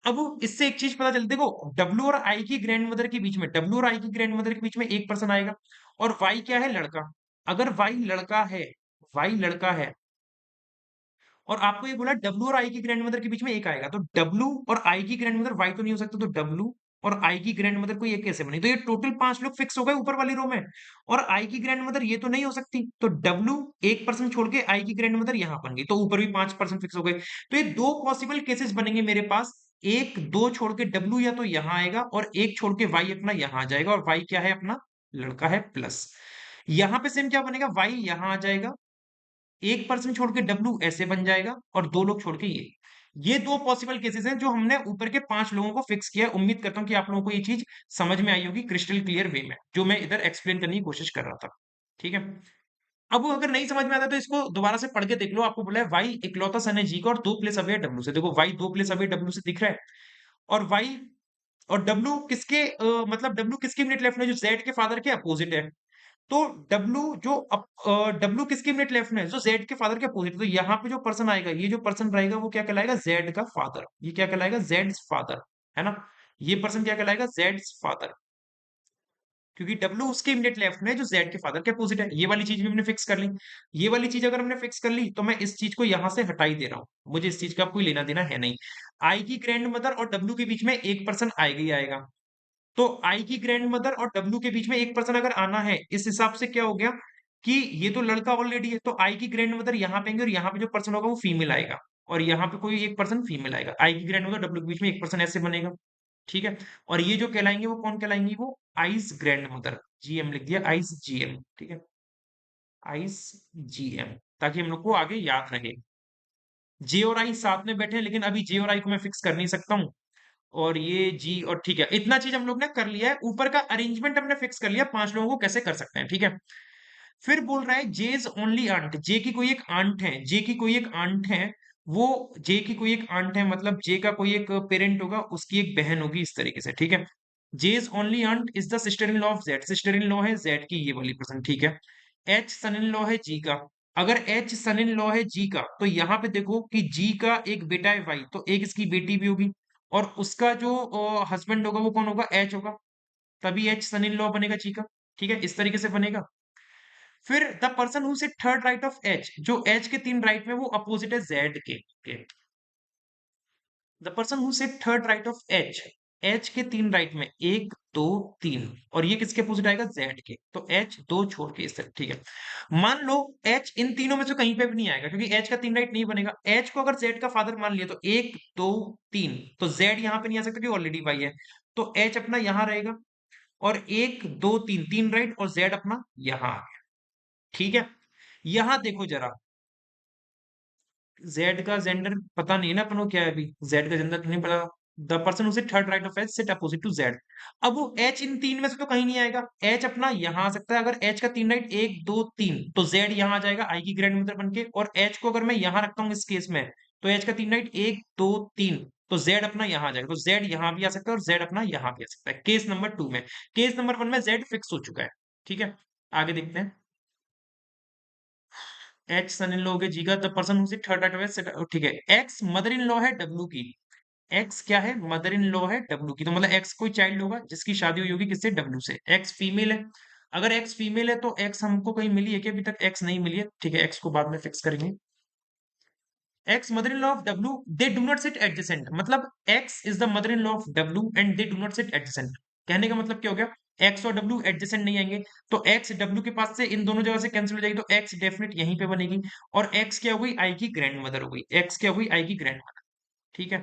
अब इससे एक चीज पता चलती, देखो डब्ल्यू और आई की ग्रैंड मदर के बीच में, डब्ल्यू और आई की ग्रैंड मदर के बीच में एक पर्सन आएगा, और वाई क्या है, लड़का। अगर वाई लड़का है, वाई लड़का है, और आपको ये बोला डब्ल्यू और आई की ग्रैंड मदर के बीच में एक आएगा, तो डब्ल्यू और आई की ग्रैंड मदर वाई तो नहीं हो सकता, तो डब्ल्यू और आई की ग्रैंड मदर को ये कैसे बनी, तो ये टोटल पांच लोग फिक्स हो गए ऊपर वाली रो में, और आई की ग्रैंड मदर ये तो नहीं हो सकती, तो डब्ल्यू एक पर्सन छोड़ के आई की ग्रैंड मदर यहां बन गई, तो ऊपर भी पांच पर्सन फिक्स हो गए। तो ये दो पॉसिबल केसेस बनेंगे मेरे पास, एक दो छोड़ के डब्ल्यू या तो यहां आएगा, और एक छोड़ के वाई अपना यहां आ जाएगा, और वाई क्या है अपना, लड़का है प्लस। यहां पे सेम क्या बनेगा, वाई यहां आ जाएगा, एक पर्सन छोड़ के डब्ल्यू ऐसे बन जाएगा, और दो लोग छोड़ के ये दो पॉसिबल केसेस हैं जो हमने ऊपर के पांच लोगों को फिक्स किया है। उम्मीद करता हूं कि आप लोगों को ये चीज समझ में आई होगी क्रिस्टल क्लियर वे में, जो मैं इधर एक्सप्लेन करने की कोशिश कर रहा था। ठीक है, अब अगर नहीं समझ में आता तो इसको दोबारा से पढ़ के देख लो, आपको बोला है वाई इकलौता सन है जी का और दो प्लेस अवे है डब्ल्यू से, देखो वाई दो प्लेस अवे डब्ल्यू से दिख रहा है, और वाई और डब्ल्यू किसके मतलब डब्ल्यू किसके मिनट लेफ्ट में, जो जेड के फादर के अपोजिट है, तो डब्ल्यू जो डब्ल्यू किसके मिनट लेफ्ट में है, जो जेड के फादर के अपोजिट, तो यहाँ पे जो पर्सन आएगा, ये जो पर्सन रहेगा वो क्या कहलाएगा, जेड का फादर, ये क्या कहलाएगा, जेड फादर, है ना, ये पर्सन क्या कहलाएगा, जेड फादर, क्योंकि डब्ल्यू उसके इमीडिएट लेफ्ट में है जो जेड के फादर के अपोजिट है। ये वाली चीज भी हमने फिक्स कर ली, ये वाली चीज अगर हमने फिक्स कर ली तो मैं इस चीज को यहां से हटा ही दे रहा हूं, मुझे इस चीज का कोई लेना देना है नहीं। आई की ग्रैंड मदर और डब्ल्यू के बीच में एक पर्सन आएगा ही आएगा, तो आई की ग्रैंड मदर और डब्ल्यू के बीच में एक पर्सन अगर आना है, इस हिसाब से क्या हो गया कि ये तो लड़का ऑलरेडी है, तो आई की ग्रैंड मदर यहाँ पे आएंगे, और यहाँ पे जो पर्सन होगा वो फीमेल आएगा, और यहाँ पे कोई एक पर्सन फीमेल आएगा, आई की ग्रैंड मदर डब्ल्यू के बीच में एक पर्सन ऐसे बनेगा। ठीक है, और ये जो कहलाएंगे वो कौन कहलाएंगी, वो आइस ग्रैंड मदर, जीएम लिख दिया, आइस जीएम। ठीक है, आइस जीएम, ताकि हम लोग को आगे याद रहे। जे और आई साथ में बैठे हैं, लेकिन अभी जे और आई को मैं फिक्स कर नहीं सकता हूँ, और ये जी, और ठीक है, इतना चीज हम लोग ने कर लिया है, ऊपर का अरेंजमेंट हमने फिक्स कर लिया पांच लोगों को कैसे कर सकते हैं। ठीक है, फिर बोल रहा है जेज ओनली आंट, जे की कोई एक आंट है, जे की कोई एक आंट है, वो जे की कोई एक आंट है, मतलब जे का कोई एक पेरेंट होगा, उसकी एक बहन होगी, इस तरीके से। ठीक है, J's only aunt is the sister in law of Z, sister in law है जेड की ये वाली पर्सन। ठीक है, एच सन इन लॉ है जी का, अगर एच सन इन लॉ है जी का, तो यहाँ पे देखो कि जी का एक बेटा है वाई, तो एक इसकी बेटी भी होगी, और उसका जो हस्बैंड होगा वो कौन होगा, एच होगा, तभी एच सन इन लॉ बनेगा जी का। ठीक है, इस तरीके से बनेगा। फिर the person who sit third right of H, जो एच के 3 राइट में वो अपोजिट है जेड के। The person who sit third right of H, H के 3 राइट में 1 2 3, और ये किसके अपोजिट आएगा, जेड के। तो एच 2 छोड़ के इस तरह, ठीक है। मान लो एच इन तीनों में से कहीं पे भी नहीं आएगा, क्योंकि एच का 3 राइट नहीं बनेगा। एच को अगर जेड का फादर मान लिया तो 1 2 3, तो जेड यहाँ पे नहीं आ सकता क्योंकि ऑलरेडी वाई है। तो एच अपना यहाँ रहेगा, और 1 2 3 3 राइट, और जेड अपना यहाँ आ गया। ठीक है, यहां देखो जरा, जेड का जेंडर पता नहीं है ना अपन को, क्या है अभी जेड का जेंडर नहीं पता। The person who sit third right of H sit opposite to Z. अब वो एच इन 3 में से तो कहीं नहीं आएगा, एच अपना यहां आ सकता है। अगर एच का 3 राइट 1 2 3, तो जेड यहां आ जाएगा आई की ग्रैंड मदर बन के। और एच को अगर मैं यहां रखता हूं इस केस में, तो एच का 3 राइट 1 2 3, तो जेड अपना यहां आ जाएगा। तो जेड यहां भी आ सकता है और जेड अपना यहां भी आ सकता है, केस नंबर 2 में। केस नंबर 1 में जेड फिक्स हो चुका है। ठीक है, आगे देखते हैं। एच सन इन लॉ हो गया जी का, the person who sit third right of H, ठीक है। एक्स मदर इन लॉ है डब्ल्यू की, एक्स क्या है, मदर इन लॉ है डब्ल्यू की। तो मतलब एक्स कोई चाइल्ड होगा जिसकी शादी हुई होगी किससे, डब्ल्यू से। एक्स फीमेल है, अगर एक्स फीमेल है तो एक्स हमको कहीं मिली है कि अभी तक एक्स नहीं मिली है, ठीक है, एक्स को बाद में फिक्स करेंगे। X mother in law of W, they do not sit adjacent, मतलब X is the mother in law of W and they do not sit adjacent. कहने का मतलब क्या हो गया, एक्स और डब्ल्यू एडजेसेंट नहीं आएंगे, तो एक्स डब्ल्यू के पास से इन दोनों जगह से कैंसिल हो जाएगी, तो एक्स डेफिनेट यहीं पे बनेगी। और एक्स क्या हो गई, आई की ग्रैंड मदर हो गई, एक्स क्या हो गई, आई की ग्रैंड मदर। ठीक है,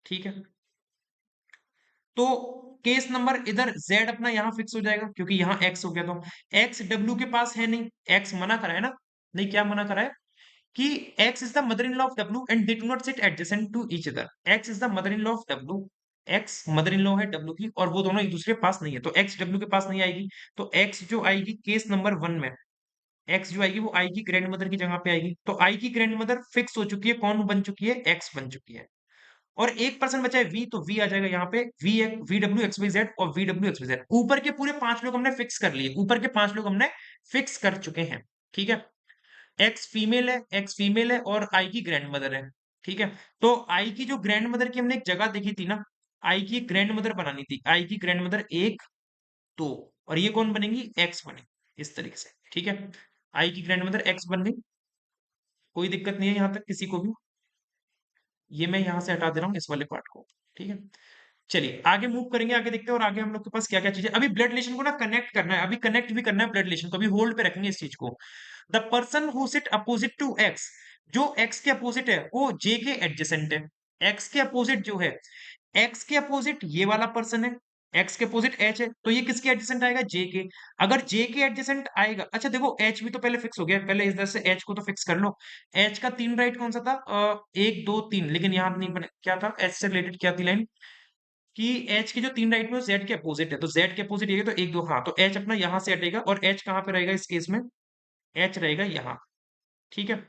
ठीक है। तो केस नंबर इधर जेड अपना यहां फिक्स हो जाएगा क्योंकि यहां एक्स हो गया। तो एक्स डब्ल्यू के पास है नहीं, एक्स मना करा है ना, नहीं क्या मना करा है कि X is the mother in law of W and they do not sit adjacent to each other. X is the mother in law of W, X mother in law है डब्ल्यू की, और वो दोनों एक दूसरे के पास नहीं है, तो एक्स डब्ल्यू के पास नहीं आएगी। तो एक्स जो आएगी केस नंबर 1 में, एक्स जो आएगी वो आई की ग्रैंड मदर की जगह पे आएगी। तो आई की ग्रैंड मदर फिक्स हो चुकी है, कौन बन चुकी है, एक्स बन चुकी है। और एक पर्सन बचा है वी, तो वी आ जाएगा यहाँ पे, V V W X Y Z और V W X Y Z. ऊपर के पूरे 5 लोग हमने फिक्स कर लिए, ऊपर के 5 लोग हमने फिक्स कर चुके हैं। ठीक है, एक्स फीमेल है, एक्स फीमेल है और आई की ग्रैंड मदर है। ठीक है, तो आई की जो ग्रैंड मदर की हमने एक जगह देखी थी ना, आई की एक ग्रैंड मदर बनानी थी, आई की ग्रैंड मदर 1 2, और ये कौन बनेगी, एक्स बनेगी इस तरीके से। ठीक है, आई की ग्रैंड मदर एक्स बन गई, कोई दिक्कत नहीं है यहाँ तक किसी को भी। ये मैं यहाँ से हटा दे रहा हूँ इस वाले पार्ट को। ठीक है, चलिए आगे मूव करेंगे, आगे देखते हैं और आगे हम लोग के पास क्या क्या चीजें। अभी ब्लड रिलेशन को ना कनेक्ट करना है, अभी कनेक्ट भी करना है ब्लड रिलेशन को, अभी होल्ड पे रखेंगे इस चीज को। The person who sit opposite to X, जो एक्स के अपोजिट है वो जे के एडजेसेंट है। एक्स के अपोजिट जो है, एक्स के अपोजिट ये वाला पर्सन है, एक्स के अपोजिट एच है, तो ये किसके एडजेसेंट आएगा, जे के। अगर जे के एडजेसेंट आएगा, अच्छा देखो एच भी तो पहले फिक्स हो गया, पहले इधर से एच को तो फिक्स कर लो। एच का 3 राइट कौन सा था, 1 2 3, लेकिन यहाँ नहीं बने, क्या था एच से रिलेटेड क्या थी लाइन, कि एच की जो 3 राइट में वो जेड के अपोजिट है, तो जेड के अपोजिट ये तो 1 2, हाँ, तो एच अपना यहां से हटेगा और एच कहां पे रहेगा इस केस में, एच रहेगा यहाँ। ठीक है,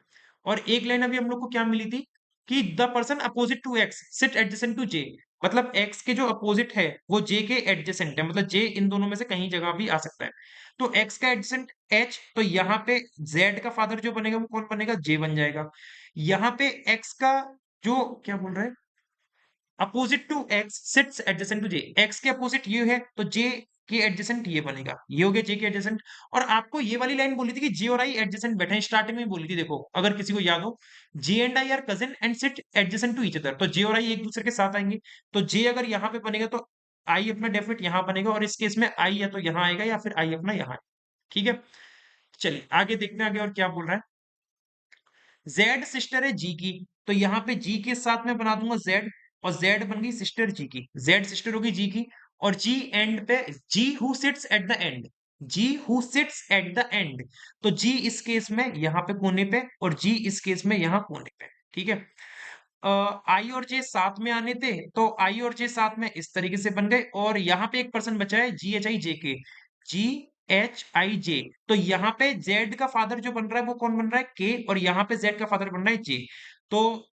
और एक लाइन अभी हम लोग को क्या मिली थी कि the person opposite to X sit adjacent to J, मतलब एक्स के जो अपोजिट है वो जे के एडजेसेंट है, मतलब जे इन दोनों में से कहीं जगह भी आ सकता है। तो एक्स का एडजेसेंट एच, तो यहाँ पे जेड का फादर जो बनेगा वो कौन बनेगा, जे बन जाएगा। यहाँ पे एक्स का जो क्या बोल रहा है, opposite to X sits adjacent to J, X के अपोजिट ये है तो जे के एडजेसेंट ये बनेगा, ये हो गया जे के एडजेसेंट। और आपको ये वाली लाइन बोली थी कि जे और आई एडजेसेंट बैठे हैं, स्टार्टिंग में बोली थी, देखो अगर किसी को याद हो, J and I are cousin and sit adjacent to each other, तो जे और आई एक दूसरे के साथ आएंगे। तो जे अगर यहाँ पे बनेगा तो आई अपना डेफिनेट यहाँ बनेगा, और इस केस में आई या तो यहाँ आएगा या फिर आई अपना यहाँ आएगा। ठीक है, चलिए आगे देखते हैं आगे और क्या बोल रहा है। जेड सिस्टर है जी की, तो यहाँ पे जी के साथ में बना दूंगा जेड, और जेड बन गई सिस्टर जी की, जेड सिस्टर होगी जी की। और जी एंड पे, G who sits at the end, G who sits at the end, तो जी इस केस में यहाँ पे कोने पे, और जी इस केस में यहाँ कोने पे। ठीक है, आई और जे साथ में आने थे, तो आई और जे साथ में इस तरीके से बन गए, और यहाँ पे एक पर्सन बचा है जी एच आई जे के, जी एच आई जे, तो यहाँ पे जेड का फादर जो बन रहा है वो कौन बन रहा है, के, और यहाँ पे जेड का फादर बन रहा है जे। तो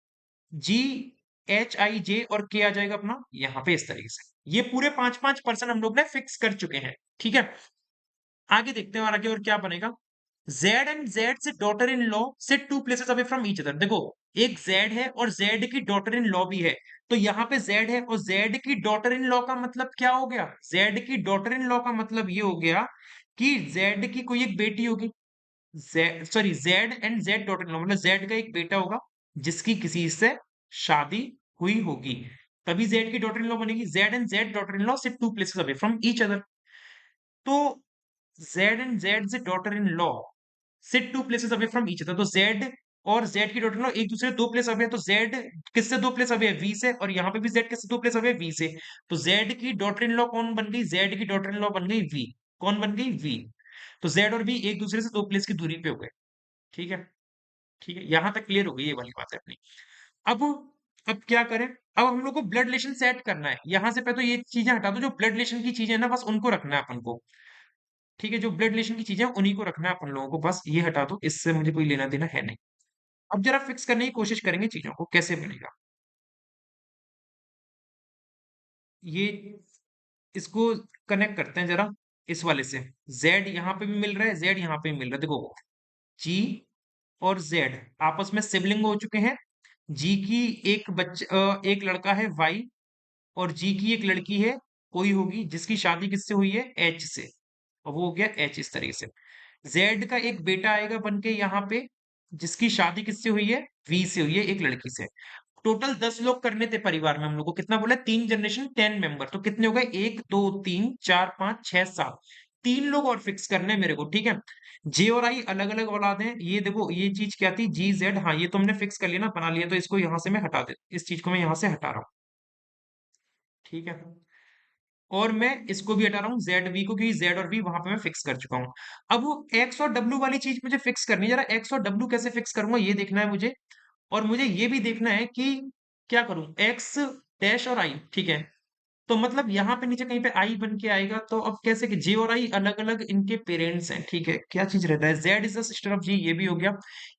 जी एच आई जे और के आ जाएगा अपना यहाँ पे इस तरीके से। ये पूरे 5 5 पर्सन हम लोग ने फिक्स कर चुके हैं। ठीक है, आगे देखते हैं और आगे और क्या बनेगा। जेड एंड जेड से daughter in law sit 2 places away from each other, देखो एक जेड है और जेड की डॉटर इन लॉ भी है, तो यहाँ पे जेड है और जेड की डॉटर इन लॉ का मतलब क्या हो गया, जेड की डॉटर इन लॉ का मतलब ये हो गया कि जेड की कोई एक बेटी होगी, Z sorry Z and Z daughter in law, मतलब जेड का एक बेटा होगा जिसकी किसी से शादी हुई होगी, तभी जेड की डॉटर इन लॉ बनेगी। Z and Z daughter in law sit two places away from each other. तो जेड एंड जेड से daughter in law sit two places away from each other, तो जेड और जेड की daughter in law एक दूसरे से दो प्लेस अवे है, तो जेड किससे दो प्लेस अवे है, वी से, और यहाँ पे भी जेड किससे दो प्लेस अवे है, वी से। तो जेड की डॉटर इन लॉ कौन बन गई, जेड की डॉटर इन लॉ बन गई वी। कौन बन गई, वी। तो जेड और वी एक दूसरे से दो प्लेस की दूरी पे हो गए। ठीक है, ठीक है, यहां तक क्लियर हो गई ये वाली बात है अपनी। अब अब क्या करें, अब हम लोग को ब्लड रिलेशन सेट करना है। यहां से पहले तो ये चीजें हटा दो, जो ब्लड रिलेशन की चीजें है ना, बस उनको रखना है अपन को। ठीक है, जो ब्लड रिलेशन की चीजें हैं, उन्हीं को रखना है अपन लोगों को, बस ये हटा दो, इससे मुझे कोई लेना देना है नहीं। अब जरा फिक्स करने की कोशिश करेंगे चीजों को, कैसे बनेगा ये। इसको कनेक्ट करते हैं जरा इस वाले से। जेड यहाँ पे भी मिल रहा है, जेड यहाँ पे भी मिल रहा है, देखो जी और जेड आपस में सिबलिंग हो चुके हैं। जी की एक लड़का है वाई, और जी की एक लड़की है कोई होगी जिसकी शादी किससे हुई है, एच से, और वो हो गया एच इस तरीके से। जेड का एक बेटा आएगा बन के यहाँ पे, जिसकी शादी किससे हुई है, वी से हुई है, एक लड़की से। टोटल 10 लोग करने थे परिवार में, हम लोग को कितना बोला, 3 जनरेशन 10 मेंबर, तो कितने हो गए, 1 2 3 4 5 6 7, 3 लोग और फिक्स करने हैं मेरे को। ठीक है, जे और आई अलग अलग औलाद हैं, ये देखो ये चीज क्या थी, जी जेड, हाँ ये तो हमने फिक्स कर लिया ना, बना लिया, तो इसको यहां से मैं हटा दे, इस चीज को मैं यहां से हटा रहा हूँ। ठीक है, और मैं इसको भी हटा रहा हूँ जेड वी को, क्योंकि जेड और वी वहां पे मैं फिक्स कर चुका हूँ। अब वो एक्स और डब्ल्यू वाली चीज मुझे फिक्स करनी है, जरा एक्स और डब्ल्यू कैसे फिक्स करूंगा ये देखना है मुझे। और मुझे ये भी देखना है कि क्या करूं, एक्स डैश और आई, ठीक है। तो मतलब यहाँ पे नीचे कहीं पे आई बन के आएगा, तो अब कैसे कि जे और आई अलग अलग इनके पेरेंट्स हैं, ठीक है। क्या चीज रहता है, Z is the sister of G, ये भी हो गया।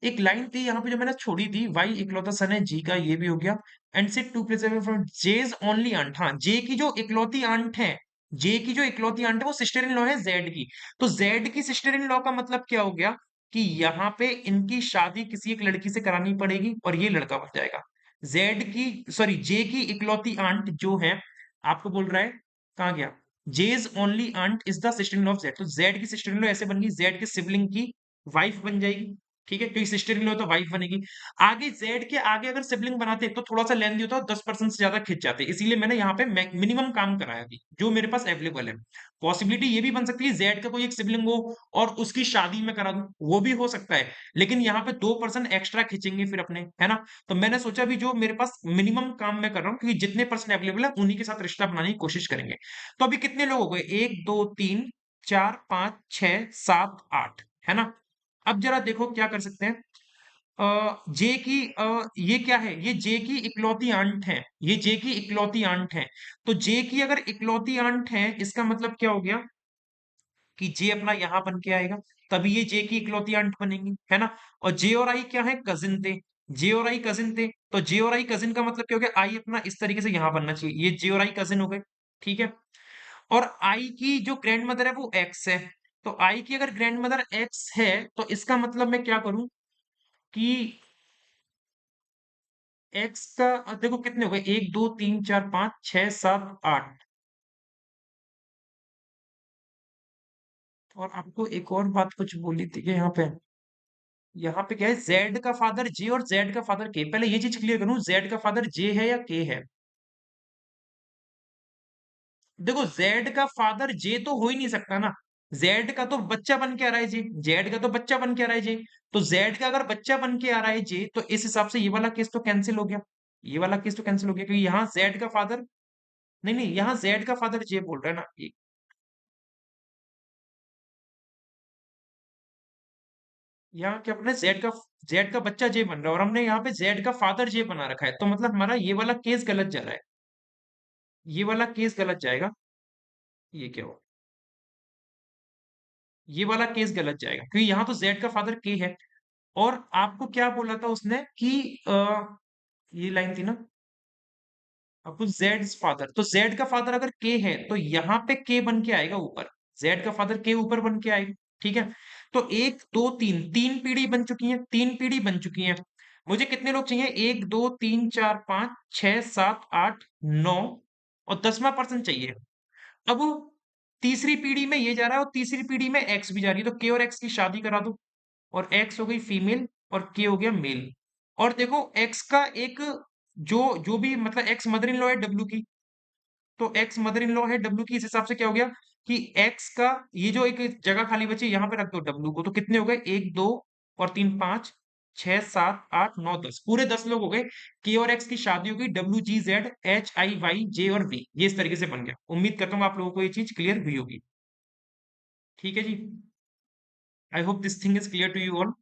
एक लाइन थी यहाँ पे जो मैंने छोड़ी थी, वाई इकलौता सन है जी का, ये भी हो गया। And sit two place away from J's only aunt, हाँ जे की जो इकलौती आंट है, जे की जो इकलौती आंट है वो सिस्टर इन लॉ है जेड की। तो जेड की सिस्टर इन लॉ का मतलब क्या हो गया, कि यहाँ पे इनकी शादी किसी एक लड़की से करानी पड़ेगी और ये लड़का बन जाएगा। जेड की सॉरी जे की इकलौती आंट जो है, आपको बोल रहा है कहाँ गया, J's only aunt is the sister in law of Z, तो जेड की सिस्टर इन लॉ ऐसे बन गई, जेड के सिबलिंग की वाइफ बन जाएगी। ठीक है, क्योंकि सिस्टर इन लॉ तो वाइफ बनेगी। आगे जेड के आगे अगर सिबलिंग बनाते तो थोड़ा सा लेंदी होता, 10% से ज्यादा खिंच जाते, इसीलिए मैंने यहाँ पे मिनिमम काम कराया अभी जो मेरे पास अवेलेबल है। पॉसिबिलिटी ये भी बन सकती है जेड का कोई एक सिबलिंग हो और उसकी शादी में करा दूं, वो भी हो सकता है, लेकिन यहाँ पे 2% एक्स्ट्रा खींचेंगे फिर अपने, है ना। तो मैंने सोचा भी जो मेरे पास मिनिमम काम मैं कर रहा हूँ, क्योंकि जितने पर्सन अवेलेबल है उन्हीं के साथ रिश्ता बनाने की कोशिश करेंगे। तो अभी कितने लोग हो गए, 1 2 3 4 5 6 7 8, है ना। अब जरा देखो क्या कर सकते हैं। जे की ये क्या है, ये जे की इकलौती आंट है, ये जे की इकलौती आंट है। तो जे की अगर इकलौती आंट है, इसका मतलब क्या हो गया, कि जे अपना यहां बन के आएगा, तभी ये जे की इकलौती आंट बनेंगी, है ना। और जे और आई क्या है, कजिन थे, जे और आई कजिन थे, तो जे और आई कजिन का मतलब क्या हो गया, आई अपना इस तरीके से यहां बनना चाहिए, ये जे और आई कजिन हो गए। ठीक है, और आई की जो ग्रैंड मदर है वो एक्स है, तो आई की अगर ग्रैंड मदर एक्स है, तो इसका मतलब मैं क्या करूं, कि एक्स का देखो कितने हो गए, 1 2 3 4 5 6 7 8। और आपको एक और बात कुछ बोली थी कि यहाँ पे क्या है, जेड का फादर जे और जेड का फादर के, पहले ये चीज क्लियर करूं, जेड का फादर जे है या के है। देखो जेड का फादर जे तो हो ही नहीं सकता ना, जेड का तो बच्चा बन के आ रहा है जे, जेड का तो बच्चा बन के आ रहा है जे। तो जेड का अगर बच्चा बन के आ रहा है जे, तो इस हिसाब से ये वाला केस तो कैंसिल हो गया, ये वाला केस तो कैंसिल हो गया, क्योंकि यहाँ जेड का फादर, नहीं नहीं, यहाँ जेड का फादर जे बोल रहा है ना यहाँ क्या अपने जेड का बच्चा जे बन रहा है, और हमने यहाँ पे जेड का फादर जे बना रखा है, तो मतलब हमारा ये वाला केस गलत जा रहा है, ये वाला केस गलत जाएगा। ये क्या हो, ये वाला केस गलत जाएगा, क्योंकि यहाँ तो जेड का फादर के है। और आपको क्या बोला था उसने कि ये लाइन थी ना, आपको जेड फादर, तो जेड का फादर अगर के है, तो यहाँ पे के बन के आएगा ऊपर, जेड का फादर के ऊपर बन के आएगा। ठीक है, तो 1 2 3 तीन पीढ़ी बन चुकी है, 3 पीढ़ी बन चुकी है। मुझे कितने लोग चाहिए, 1 2 3 4 5 6 7 8 9, और 10वां पर्सन चाहिए। अब तीसरी पीढ़ी में ये जा रहा है और तीसरी पीढ़ी में एक्स भी जा रही है, तो के और एक्स की शादी करा दो और एक्स हो गई फीमेल और के हो गया मेल। और देखो एक्स का एक जो जो भी मतलब एक्स मदर इन लॉ है डब्ल्यू की, तो एक्स मदर इन लॉ है डब्ल्यू की, इस हिसाब से क्या हो गया कि एक्स का ये जो एक जगह खाली बची यहाँ पे रख दो डब्ल्यू को, तो कितने हो गए, एक दो और तीन पांच, छह सात आठ नौ दस, पूरे 10 लोग हो गए। के और एक्स की शादी होगी, W G Z H I Y J और वी, ये इस तरीके से बन गया। उम्मीद करता हूँ आप लोगों को ये चीज क्लियर हुई होगी। ठीक है जी, I hope this thing is clear to you all.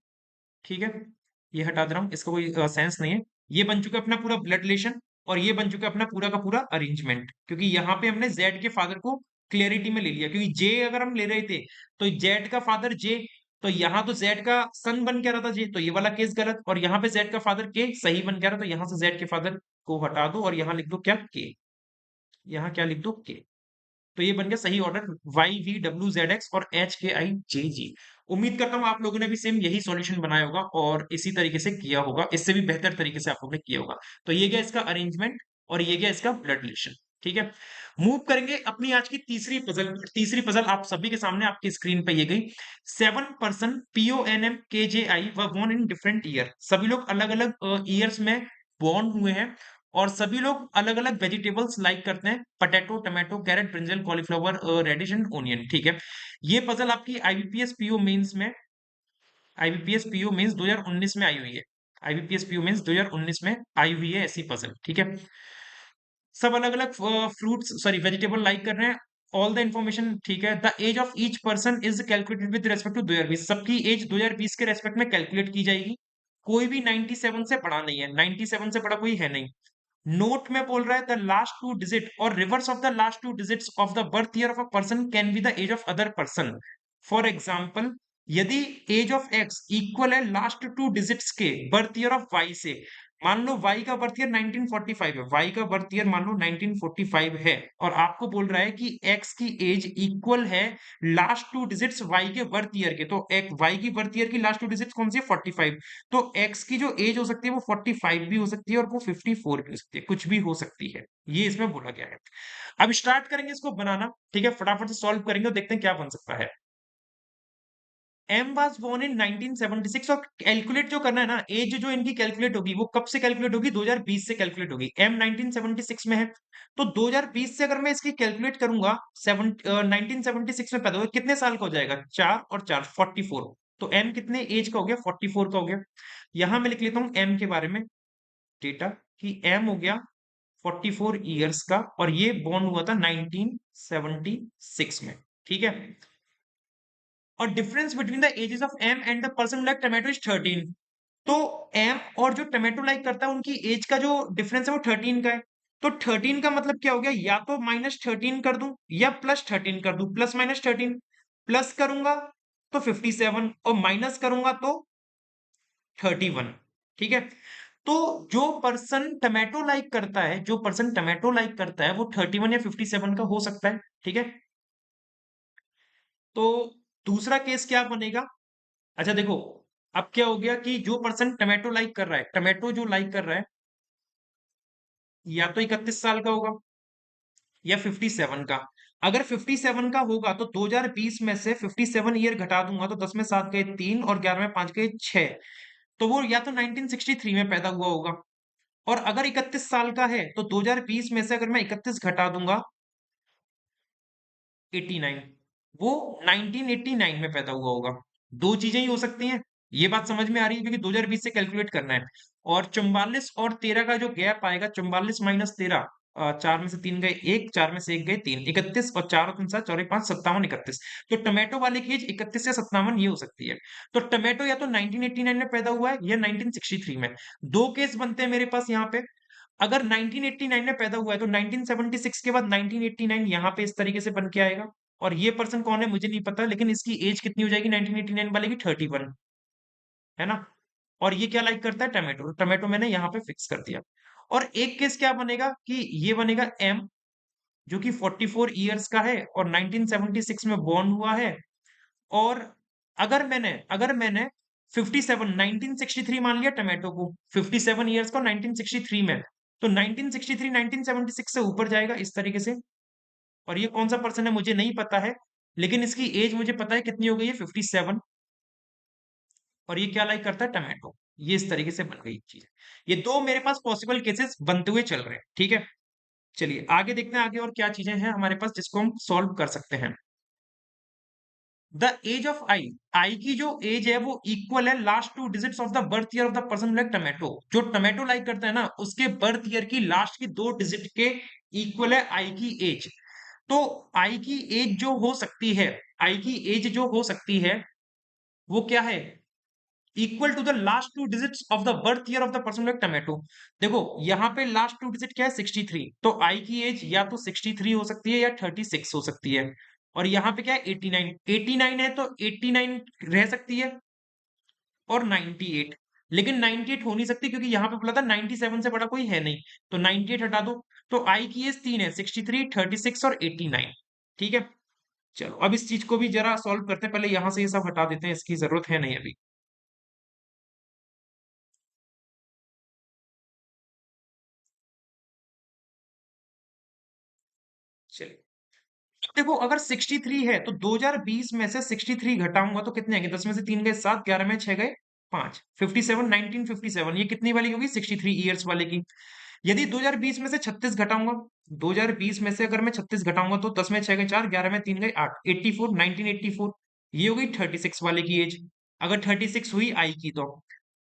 ठीक है, ये हटा दे रहा हूँ, इसका कोई सेंस नहीं है। ये बन चुका है अपना पूरा ब्लड रिलेशन और ये बन चुका है अपना पूरा का पूरा अरेंजमेंट, क्योंकि यहाँ पे हमने जेड के फादर को क्लियरिटी में ले लिया, क्योंकि जे अगर हम ले रहे थे तो जेड का फादर जे, तो यहाँ तो जेड का सन बन के आ रहा था जे, तो ये वाला केस गलत, और यहाँ पे जेड का फादर के सही बन के आ रहा, तो यहाँ से जेड के फादर को हटा दो और यहाँ लिख दो क्या के, यहाँ क्या लिख दो के। तो ये बन गया सही order, why V W Z x और एच के आई जे जी। उम्मीद करता हूँ आप लोगों ने भी सेम यही सॉल्यूशन बनाया होगा और इसी तरीके से किया होगा, इससे भी बेहतर तरीके से आप लोगों ने किया होगा। तो ये गया इसका अरेंजमेंट और ये गया इसका ब्लड रिलेशन। ठीक है, मूव करेंगे अपनी आज की तीसरी पजल। तीसरी पजल आप सभी के सामने आपकी स्क्रीन पे ये गई। 7 person PONM KJI were born in different year, सभी लोग अलग अलग ईयर्स में बोर्न हुए हैं और सभी लोग अलग अलग वेजिटेबल्स लाइक करते हैं, potato tomato carrot brinjal cauliflower radish and onion. ठीक है, ये पजल आपकी आईबीपीएस पीओ मेंस में, आईबीपीएस पीओ मेंस 2019 में आई हुई है। आईबीपीएस पीओ मेंस 2019 में आई हुई है ऐसी पजल। ठीक है, सब अलग अलग फ्रूट्स सॉरी वेजिटेबल लाइक कर रहे हैं। ऑल द इन्फॉर्मेशन ठीक है। The age of each person is calculated with respect to 2020, सबकी एज 2020 के रेस्पेक्ट में कैलकुलेट की जाएगी। कोई भी 97 से बड़ा नहीं है, 97 से बड़ा कोई है नहीं। नोट में बोल रहा है द लास्ट टू डिजिट और reverse of the last two digits of the birth year of a person can be the age of other person. For example, यदि एज ऑफ एक्स इक्वल है last two digits के birth year of Y से, मान लो y का birth year 1945 है, y का birth year मान लो 1945 है, और आपको बोल रहा है कि x की एज इक्वल है लास्ट टू डिजिट्स y के बर्थ ईयर के, तो एक y की बर्थ ईयर की लास्ट टू डिजिट्स कौन सी है, 45। तो x की जो एज हो सकती है वो 45 भी हो सकती है और वो 54 भी हो सकती है, कुछ भी हो सकती है, ये इसमें बोला गया है। अब स्टार्ट करेंगे इसको बनाना। ठीक है, फटाफट से सॉल्व करेंगे और देखते हैं क्या बन सकता है। एम वाज बोर्न इन 1976, और कैलकुलेट जो करना है ना, एज जो इनकी कैलकुलेट होगी वो कब से कैलकुलेट होगी, 2020 से कैलकुलेट होगी। एम 1976 में है, तो 2020 से अगर मैं इसकी कैलकुलेट करूंगा, 1976 में पैदा हुआ, कितने साल का हो जाएगा, 4 और 4 44। तो एम कितने एज का हो गया, 44 का हो गया। यहां मैं लिख लेता हूं एम के बारे में डेटा कि एम हो गया 44 ईयर्स का और ये बोर्न हुआ था 1976 में। ठीक है, और difference between the ages of M and the person like tomato is 13। तो एम और जो टोमेटो लाइक करता है उनकी एज का जो डिफरेंस है वो 13 का है। तो 13 का मतलब क्या हो गया, या तो -13 कर दूं या +13 कर दूं, +-13। प्लस करूंगा तो 57 और माइनस करूंगा तो 31। ठीक है, तो जो पर्सन टोमेटो लाइक करता है, जो पर्सन टोमेटो लाइक करता है वो 31 या 57 का हो सकता है। ठीक है, तो दूसरा केस क्या बनेगा। अच्छा देखो, अब क्या हो गया कि जो पर्सन टोमेटो लाइक कर रहा है, टोमेटो जो लाइक कर रहा है, या तो 31 साल का होगा या 57 का। अगर 57 का होगा तो 2020 में से 57 ईयर घटा दूंगा तो 10 में 7 गए 3 और 11 में 5 गए 6, तो वो या तो 1963 में पैदा हुआ होगा। और अगर 31 साल का है तो 2020 में से अगर मैं 31 घटा दूंगा 89, वो 1989 में पैदा हुआ होगा। दो चीजें ही हो सकती हैं, ये बात समझ में आ रही है, क्योंकि 2020 से कैलकुलेट करना है। और 44 और 13 का जो गैप आएगा, 44 माइनस 13, 4 में से 3 गए 1, 4 में से 1 गए 3, 31 और 4 और 3 7 4 5 57 31। तो टोमेटो वाले की एज 31 या 57 ये हो सकती है। तो टोमेटो या तो 1989 में पैदा हुआ है या 1963 में। दो केस बनते हैं मेरे पास यहाँ पे। अगर 1989 में पैदा हुआ है तो 1976 के बाद 1989 यहाँ पे इस तरीके से बन के आएगा। और ये पर्सन कौन है मुझे नहीं पता, लेकिन इसकी एज कितनी हो जाएगी 1989 वाले की, 31, है ना। और ये क्या लाइक करता है, टोमेटो, टोमेटो मैंने यहाँ पे फिक्स कर दिया। और एक केस क्या बनेगा कि ये बनेगा एम, जो कि 44 ईयर्स का है और 1976 में बॉर्न हुआ है। और अगर मैंने 57 1963 मान लिया टोमेटो को, 57 ईयर्स को 1963 में, तो 1963 1976 से ऊपर जाएगा इस तरीके से। और ये कौन सा पर्सन है मुझे नहीं पता है, लेकिन इसकी एज मुझे पता है कितनी हो गई है, 57। और ये क्या लाइक करता है, टमाटो। ये इस तरीके से बन गई चीज। ये दो मेरे पास पॉसिबल केसेस बनते हुए चल रहे हैं, ठीक है। चलिए आगे देखते हैं, आगे और क्या चीजें हैं हमारे पास जिसको हम सॉल्व कर सकते हैं। द एज ऑफ आई, आई की जो एज है वो इक्वल है last two digits of the birth year of the person like tomato. जो टमाटो लाइक करता है ना, उसके बर्थ ईयर की लास्ट की दो डिजिट के इक्वल है आई की एज। तो आई की एज जो हो सकती है, आई की एज जो हो सकती है वो क्या है, equal to the last two digits of the birth year of the person like tomato. देखो यहाँ पे लास्ट टू डिजिट क्या है, 63। तो आई की एज या तो 63 हो सकती है या 36 हो सकती है। और यहाँ पे क्या है, 89। 89 है तो 89 रह सकती है, और 98। लेकिन 98 हो नहीं सकती क्योंकि यहाँ पे बोला था 97 से बड़ा कोई है नहीं। तो 98 हटा दो। तो आई की एज तीन है, 63, 36 और 89। ठीक है। चलो अब इस चीज को भी जरा सॉल्व करते हैं, पहले यहां से ये सब हटा देते हैं, इसकी जरूरत है नहीं अभी। चलिए देखो, अगर 63 है तो 2020 में से 63 घटाऊंगा तो कितने आएंगे, 10 में से 3 गए 7, 11 में 6 गए 5, 57, 1957। ये कितनी वाली होगी, 63 ईयर्स वाले की। यदि 2020 में से 36 घटाऊंगा, 2020 में से अगर मैं 36 घटाऊंगा तो 10 में 6 गए 4, 11 में 3 गए 8, 84, 1984। ये हो गई 36 वाले की एज। अगर 36 हुई आई की तो।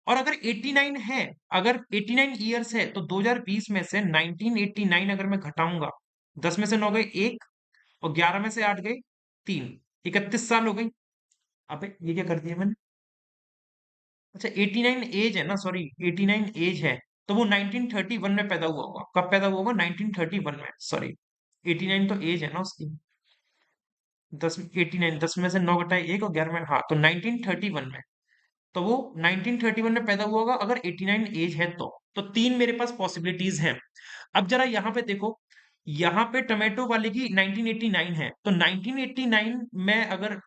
और अगर 89 है, अगर 89 ईयर्स है तो 2020 में से 1989 अगर मैं घटाऊंगा, 10 में से 9 गए 1, और 11 में से 8 गए 3, 31 साल हो गई। अबे ये क्या कर दिया मैंने, अच्छा 89 एज है ना, सॉरी 89 एज है। तो वो 1931 में पैदा हुआ होगा, कब पैदा हुआ होगा, 1931 में, सॉरी। 89 तो एज है ना उसकी। 89, 10 में से 9 घटाए 1 और 11 में, हाँ तो 1931 में। तो वो 1931 में पैदा हुआ होगा अगर 89 एज है तो तीन मेरे पास पॉसिबिलिटीज हैं। अब जरा यहाँ पे देखो, यहाँ पे टमाटो वाले की 1989 है, तो 1989 में अगर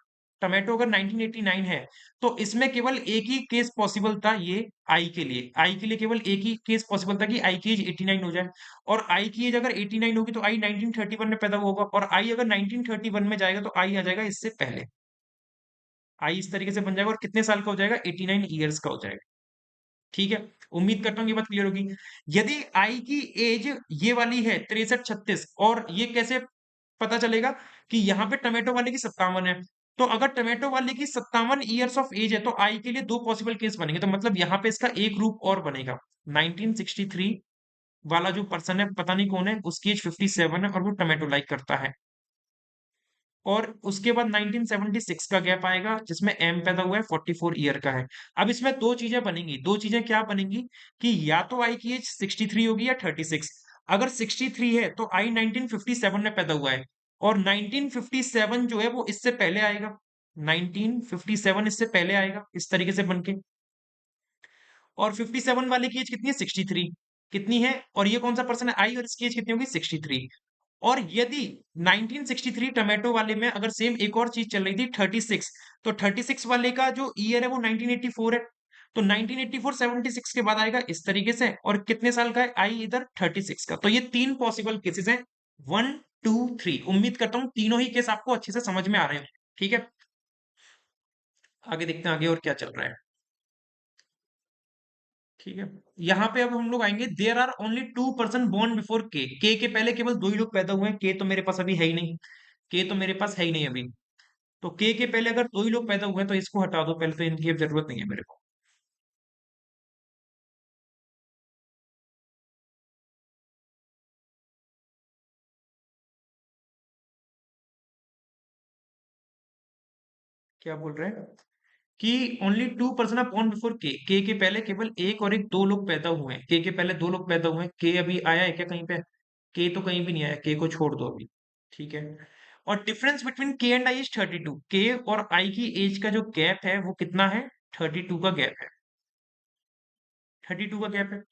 टमाटो अगर 1989 है तो इसमें केवल एक ही केस पॉसिबल था, ये आई के लिए, आई के लिए केवल एक ही केस पॉसिबल था कि आई की एज 89 हो जाए। और आई की एज अगर 89 होगी तो आई 1931 में पैदा हुआ होगा, और आई अगर 1931 में जाएगा तो आई आ जाएगा इससे पहले। आई इस तरीके से बन जाएगा और कितने साल का हो जाएगा, 89 ईयर्स का हो जाएगा। ठीक है। उम्मीद करता हूँ ये बात क्लियर होगी। यदि आई की एज ये वाली है 63, 36, और ये कैसे पता चलेगा कि यहाँ पे टमाटो वाले की 57 है। तो अगर टमाटो वाले की 57 ईयर्स ऑफ एज है तो आई के लिए दो पॉसिबल केस बनेंगे, तो मतलब यहाँ पे इसका एक रूप और बनेगा। 1963 वाला जो पर्सन है, पता नहीं कौन है, उसकी एज 57 है और वो टमाटो लाइक करता है। और उसके बाद 1976 का गैप आएगा जिसमें एम पैदा हुआ है, 44 ईयर का है। अब इसमें दो चीजें बनेंगी, दो चीजें क्या बनेंगी कि या तो आई की एज 63 होगी या 36। अगर 63 है तो आई 1957 में पैदा हुआ है, और 1957 जो है वो इससे पहले आएगा। 1957 इससे पहले आएगा इस तरीके से बनके। और 57 वाले की एज कितनी है, 63 कितनी है, और ये कौन सा पर्सन है, आई, और इसकी एज कितनी होगी, 63। और यदि 1963 टोमेटो वाले में अगर सेम एक और चीज चल रही थी, 36, तो 36 वाले का जो ईयर है वो 1984 है। तो 1984 76 के बाद आएगा इस तरीके से, और कितने साल का है आई, इधर 36 का। तो ये तीन पॉसिबल केसेस हैं, 1, 2, 3। उम्मीद करता हूँ तीनों ही केस आपको अच्छे से समझ में आ रहे हैं। ठीक है। आगे देखते हैं आगे और क्या चल रहा है। ठीक है। यहाँ पे अब हम लोग आएंगे, there are only two person born before K K पहले केवल दो ही लोग पैदा हुए हैं, के तो मेरे पास अभी है ही नहीं, के तो मेरे पास है ही नहीं अभी। तो के पहले अगर दो ही लोग पैदा हुए हैं तो इसको हटा दो पहले, तो इनकी अब जरूरत नहीं है मेरे को। क्या बोल रहे हैं कि only two person are born before K पहले केवल एक और एक दो लोग पैदा हुए हैं, के पहले दो लोग पैदा हुए हैं। के अभी आया है क्या कहीं पे, के तो कहीं भी नहीं आया, के को छोड़ दो अभी। ठीक है। और डिफरेंस बिटवीन के एंड आई इज 32, के और आई की एज का जो गैप है वो कितना है, 32 का गैप है, 32 का गैप है।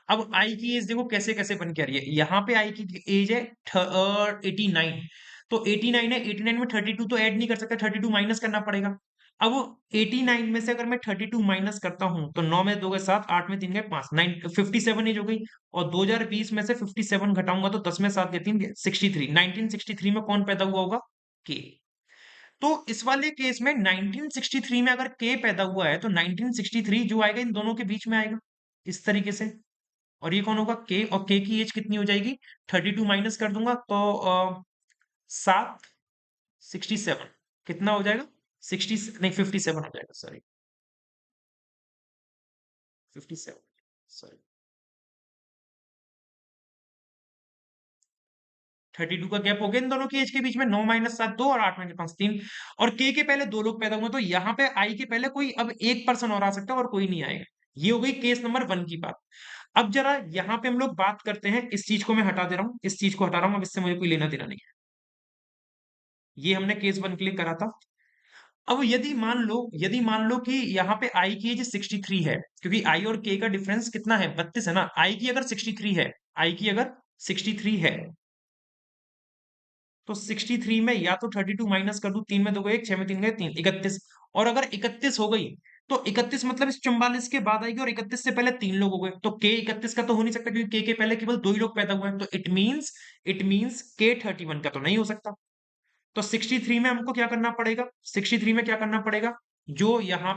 अब आई की एज देखो कैसे कैसे बन के आ रही है, यहाँ पे आई की एज है 89। तो 89 है, 89 में 32 तो ऐड नहीं कर सकता, 32 माइनस करना पड़ेगा। अब 89 में से अगर मैं 32 माइनस करता हूं तो 9 में 2 गए 7, 8 में 3 गए 5, 57 एज हो गई। और 2020 में से 57 घटाऊंगा तो 10 में 7 गए 3 गए 63। 1963 में कौन पैदा हुआ होगा? के। तो इस वाले केस में 1963 में अगर के पैदा हुआ है तो 1963 जो आएगा इन दोनों के बीच में आएगा, इस तरीके से। और ये कौन होगा? के। और के की एज कितनी हो जाएगी? 32 माइनस कर दूंगा तो 7, 67 कितना हो जाएगा? 60 नहीं 57 हो जाएगा, सॉरी 57, सॉरी 32 का गैप हो गया इन दोनों की एज के बीच में। 9 माइनस 7 2 और 8 माइनस 5 3। और के पहले दो लोग पैदा हुए तो यहाँ पे आई के पहले कोई अब एक पर्सन और आ सकता है और कोई नहीं आएगा। ये हो गई केस नंबर 1 की बात। अब जरा यहाँ पे हम लोग बात करते हैं, इस चीज को मैं हटा दे रहा हूँ, इस चीज को हटा रहा हूँ, अब इससे मुझे कोई लेना देना नहीं है। ये हमने केस 1 के लिए करा था। अब यदि मान लो कि यहाँ पे आई की एज 63 है, क्योंकि आई और के का डिफरेंस कितना है? 32 है ना। आई की अगर 63 है, आई की अगर 63 है तो 63 में या तो 32 माइनस कर दूं, 3 में 2 गए 1, 6 में 3 गए 3, 31। और अगर 31 हो गई तो 31 मतलब इस 44 के बाद आएगी, और 31 से पहले 3 लोग हो गए तो के 31 का तो हो नहीं सकता, क्योंकि के पहले केवल 2 ही लोग पैदा हुए हैं। तो इट मींस के 31 का तो नहीं हो सकता। तो 63 में हमको क्या करना पड़ेगा? 63 में क्या करना पड़ेगा? जो यहाँ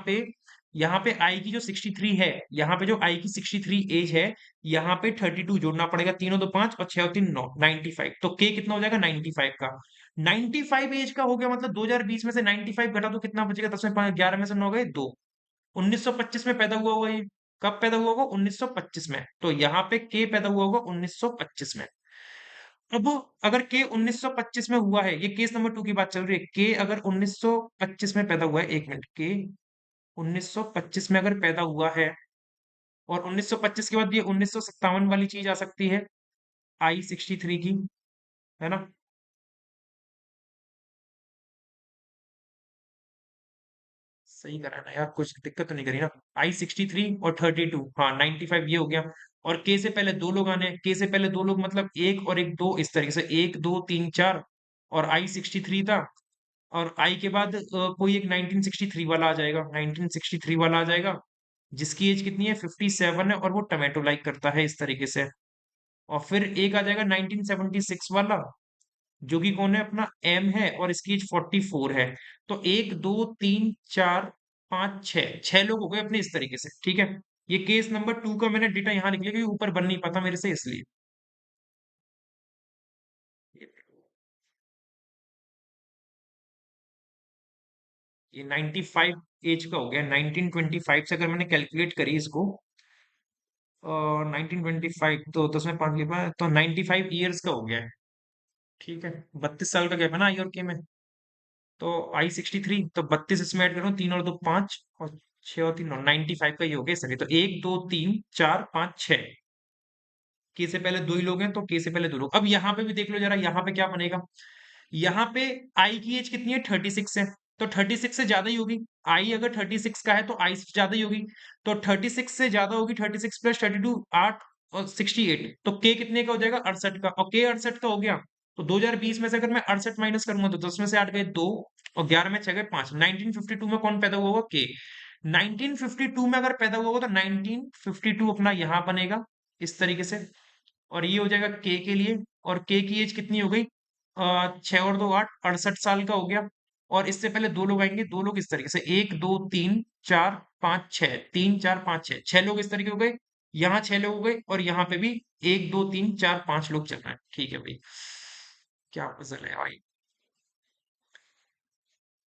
पे आई की जो 63 है, यहाँ पे जो आई की 63 एज है, यहाँ पे 32 जोड़ना पड़ेगा। 3 और 2 5 और 6 और 3 9, 95। तो के कितना हो जाएगा? 95 का। 95 एज का हो गया मतलब 2020 में से 95 घटा तो कितना बचेगा? 10 में 5 11 में से 9 गए 2। 1925 में पैदा हुआ होगा ये। कब पैदा हुआ होगा? 1925 में। तो यहाँ पे के पैदा हुआ होगा 1925 में। अब अगर के 1925 में हुआ है, ये केस नंबर 2 की बात चल रही है। के अगर 1925 में पैदा हुआ है, 1 मिनट, के 1925 में अगर पैदा हुआ है और 1925 के बाद ये 1957 वाली चीज आ सकती है, I63 की, है ना। सही करा ना यार, कुछ दिक्कत तो नहीं करी ना। I63 और 32, हाँ 95 ये हो गया। और के से पहले दो लोग आने, के से पहले दो लोग मतलब एक और एक दो, इस तरीके से 1 2 3 4। और I63 था। और आई के बाद कोई एक 1963 वाला आ जाएगा, 1963 वाला आ जाएगा, जिसकी एज कितनी है? 57 है, और वो टमाटो लाइक करता है, इस तरीके से। और फिर एक आ जाएगा 1976 वाला, जो कि कौन है? अपना एम है, और इसकी एज 44 है। तो 1 2 3 4 5 6 6 लोग हो गए अपने, इस तरीके से, ठीक है। ये केस नंबर 2 का मैंने डेटा यहाँ लिख लिया, क्योंकि ऊपर बन नहीं पाता मेरे से, इसलिए। ये 95 एज का हो गया। 1925 से अगर मैंने कैलकुलेट करी इसको, और 1925 तो 10 में 5 लिखा है तो 95 ईयर्स का हो गया है, ठीक है। 32 साल का गैप है ना आई और के में। तो I63, तो 32 इसमें ऐड करो, 3 और 2 5 और 6 और 3 9, 95 का ये हो गया सर। तो 1 2 3 4 5 6, के से पहले दो ही लोग हैं तो के से पहले दो लोग। अब यहाँ पे भी देख लो जरा, यहाँ पे क्या बनेगा? यहाँ पे आई की एज कितनी है? 36 है। तो 36 से ज्यादा ही होगी। आई अगर 36 का है तो आई से ज्यादा ही होगी। तो 36 से ज्यादा होगी, 36 प्लस 32 8 और 68। तो के कितने का हो जाएगा? 68 का। और के 68 का हो गया। तो 2020 में से अगर मैं 68 माइनस करूंगा तो 10 में से 8 गए 2, और 11 में 6 गए 5। 1952 में कौन पैदा हुआ होगा? के। 1952 में अगर पैदा हुआ होगा तो 1952 अपना यहाँ बनेगा, इस तरीके से। और ये हो जाएगा के लिए। और के की एज कितनी हो गई? 6 और 2 8, 68 साल का हो गया। और इससे पहले दो लोग आएंगे, दो लोग इस तरीके से, 1 2 3 4 5 6, 3 4 5 6, 6 लोग इस तरीके हो गए। यहाँ 6 लोग हो गए, और यहाँ पे भी 1 2 3 4 5 लोग चल रहे हैं, ठीक है भाई। क्या पजल है भाई।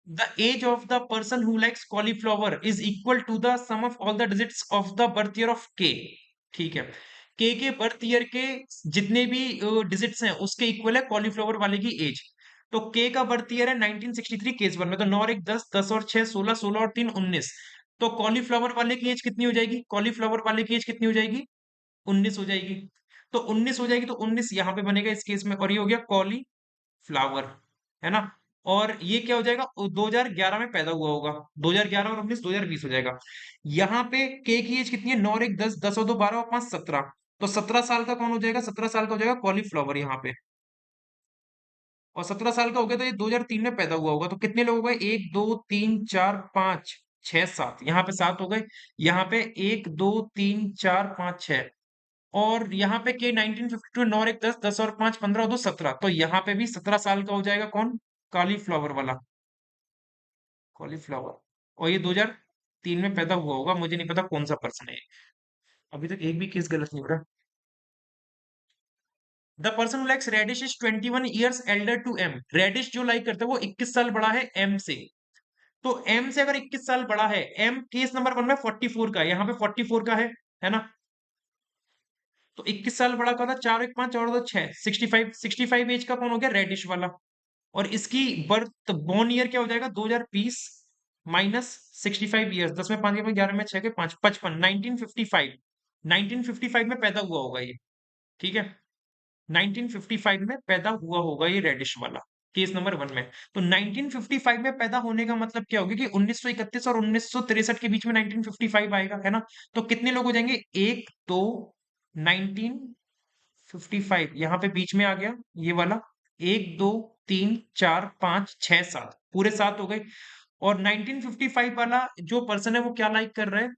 The age of the person who likes cauliflower is equal to the sum of all the digits of the birth year of K। ठीक है। के बर्थ ईयर के जितने भी डिजिट्स हैं उसके इक्वल है कॉलीफ्लावर वाले की एज। तो के का बर्थ ईयर है 1963 केस वन में, तो 9 और 1 10, 10 और 6 16, 16 और 3 19। तो कॉलीफ्लावर वाले की एज कितनी हो जाएगी? कॉलीफ्लावर वाले की एज कितनी हो जाएगी? 19 हो जाएगी। तो 19 हो जाएगी तो 19 यहाँ पे बनेगा इस केस में, और ये हो गया कॉली फ्लावर, है ना। और ये क्या हो जाएगा? 2011 में पैदा हुआ होगा। 2011 और 19 2020 हो जाएगा। यहाँ पे के की एज कितनी है? 9 और 1 10, 10 और 2 12 और 5 17। तो 17 साल का कौन हो जाएगा? 17 साल का हो जाएगा कॉलीफ्लावर यहाँ पे। और 17 साल का हो गया तो ये 2003 में पैदा हुआ होगा। तो कितने लोग हो गए? 1 2 3 4 5 6 7, यहाँ पे 7 हो गए। यहाँ पे 1 2 3 4 5 6, और यहाँ पे के 1952 9 और 1 10, 10 और 5 15 और 2 17, तो यहाँ पे भी 17 साल का हो जाएगा। कौन? कॉलीफ्लावर वाला, कॉलीफ्लावर। और ये 2003 में पैदा हुआ होगा, मुझे नहीं पता कौन सा पर्सन है ये। अभी तक एक भी केस गलत नहीं हो रहा। The person likes radish is 21 years elder to M. Radish जो लाइक करता है वो 21 साल बड़ा है एम से। तो एम से अगर 21 साल बड़ा है, एम केस नंबर 1 में 44 का है, यहाँ पे 44 का है ना? तो 21 साल बड़ा का था, 4 1 5 और 2 6, 65, 65 एज का कौन हो गया? रेडिश वाला। और इसकी बर्थ बॉर्न ईयर क्या हो जाएगा? 2020 माइनस 65 ईयर्स, 10 में 5 के 11 में 6 के 5, 55, 1955, 1955 में पैदा हुआ होगा ये। ठीक है, 1955 में पैदा हुआ होगा ये रेडिश वाला, केस नंबर 1 में। तो 1955 में पैदा होने का मतलब क्या होगा कि 1931 और 1963 के बीच में 1955 आएगा, है ना? तो कितने लोग हो जाएंगे? 1 2 1955 यहाँ पे बीच में आ गया ये वाला, 1 2 3 4 5 6 7, पूरे 7 हो गए। और 1955 वाला जो पर्सन है वो क्या लाइक कर रहा है?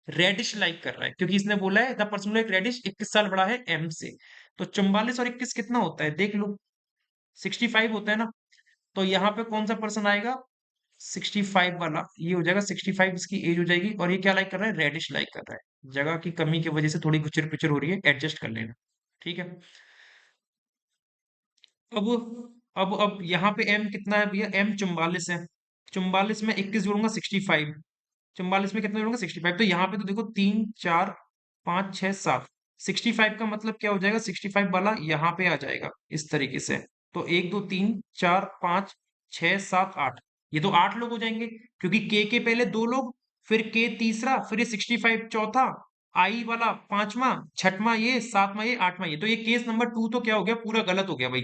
रेडिश लाइक कर रहा है, क्योंकि इसने बोला है द पर्सन लाइक रेडिश, 21 साल बड़ा है एम से। तो 44 और 21 कितना होता है देख लो, 65 होता है ना? तो यहाँ पे कौन सा पर्सन आएगा? 65 वाला ये हो जाएगा, 65 इसकी एज हो जाएगी। और ये क्या लाइक कर रहा है? रेडिश लाइक कर रहा है। जगह की कमी की वजह से थोड़ी गुचर पिचर हो रही है, एडजस्ट कर लेना। ठीक है। अब अब यहाँ पे एम कितना है भैया? एम 44 है। 44 में 21 जोड़ूंगा 65, 44 में कितना जोड़ूंगा? 65। तो यहाँ पे तो देखो 3 4 5 6 7, 65 का मतलब क्या हो जाएगा? 65 वाला यहाँ पे आ जाएगा इस तरीके से। तो 1 2 3 4 5 6 7 8, ये तो 8 लोग हो जाएंगे, क्योंकि के पहले 2 लोग, फिर के तीसरा, फिर ये 65 चौथा, आई वाला पांचवा, छठवां ये, सातवां ये, आठवां ये। तो ये केस नंबर 2 तो क्या हो गया? पूरा गलत हो गया भाई।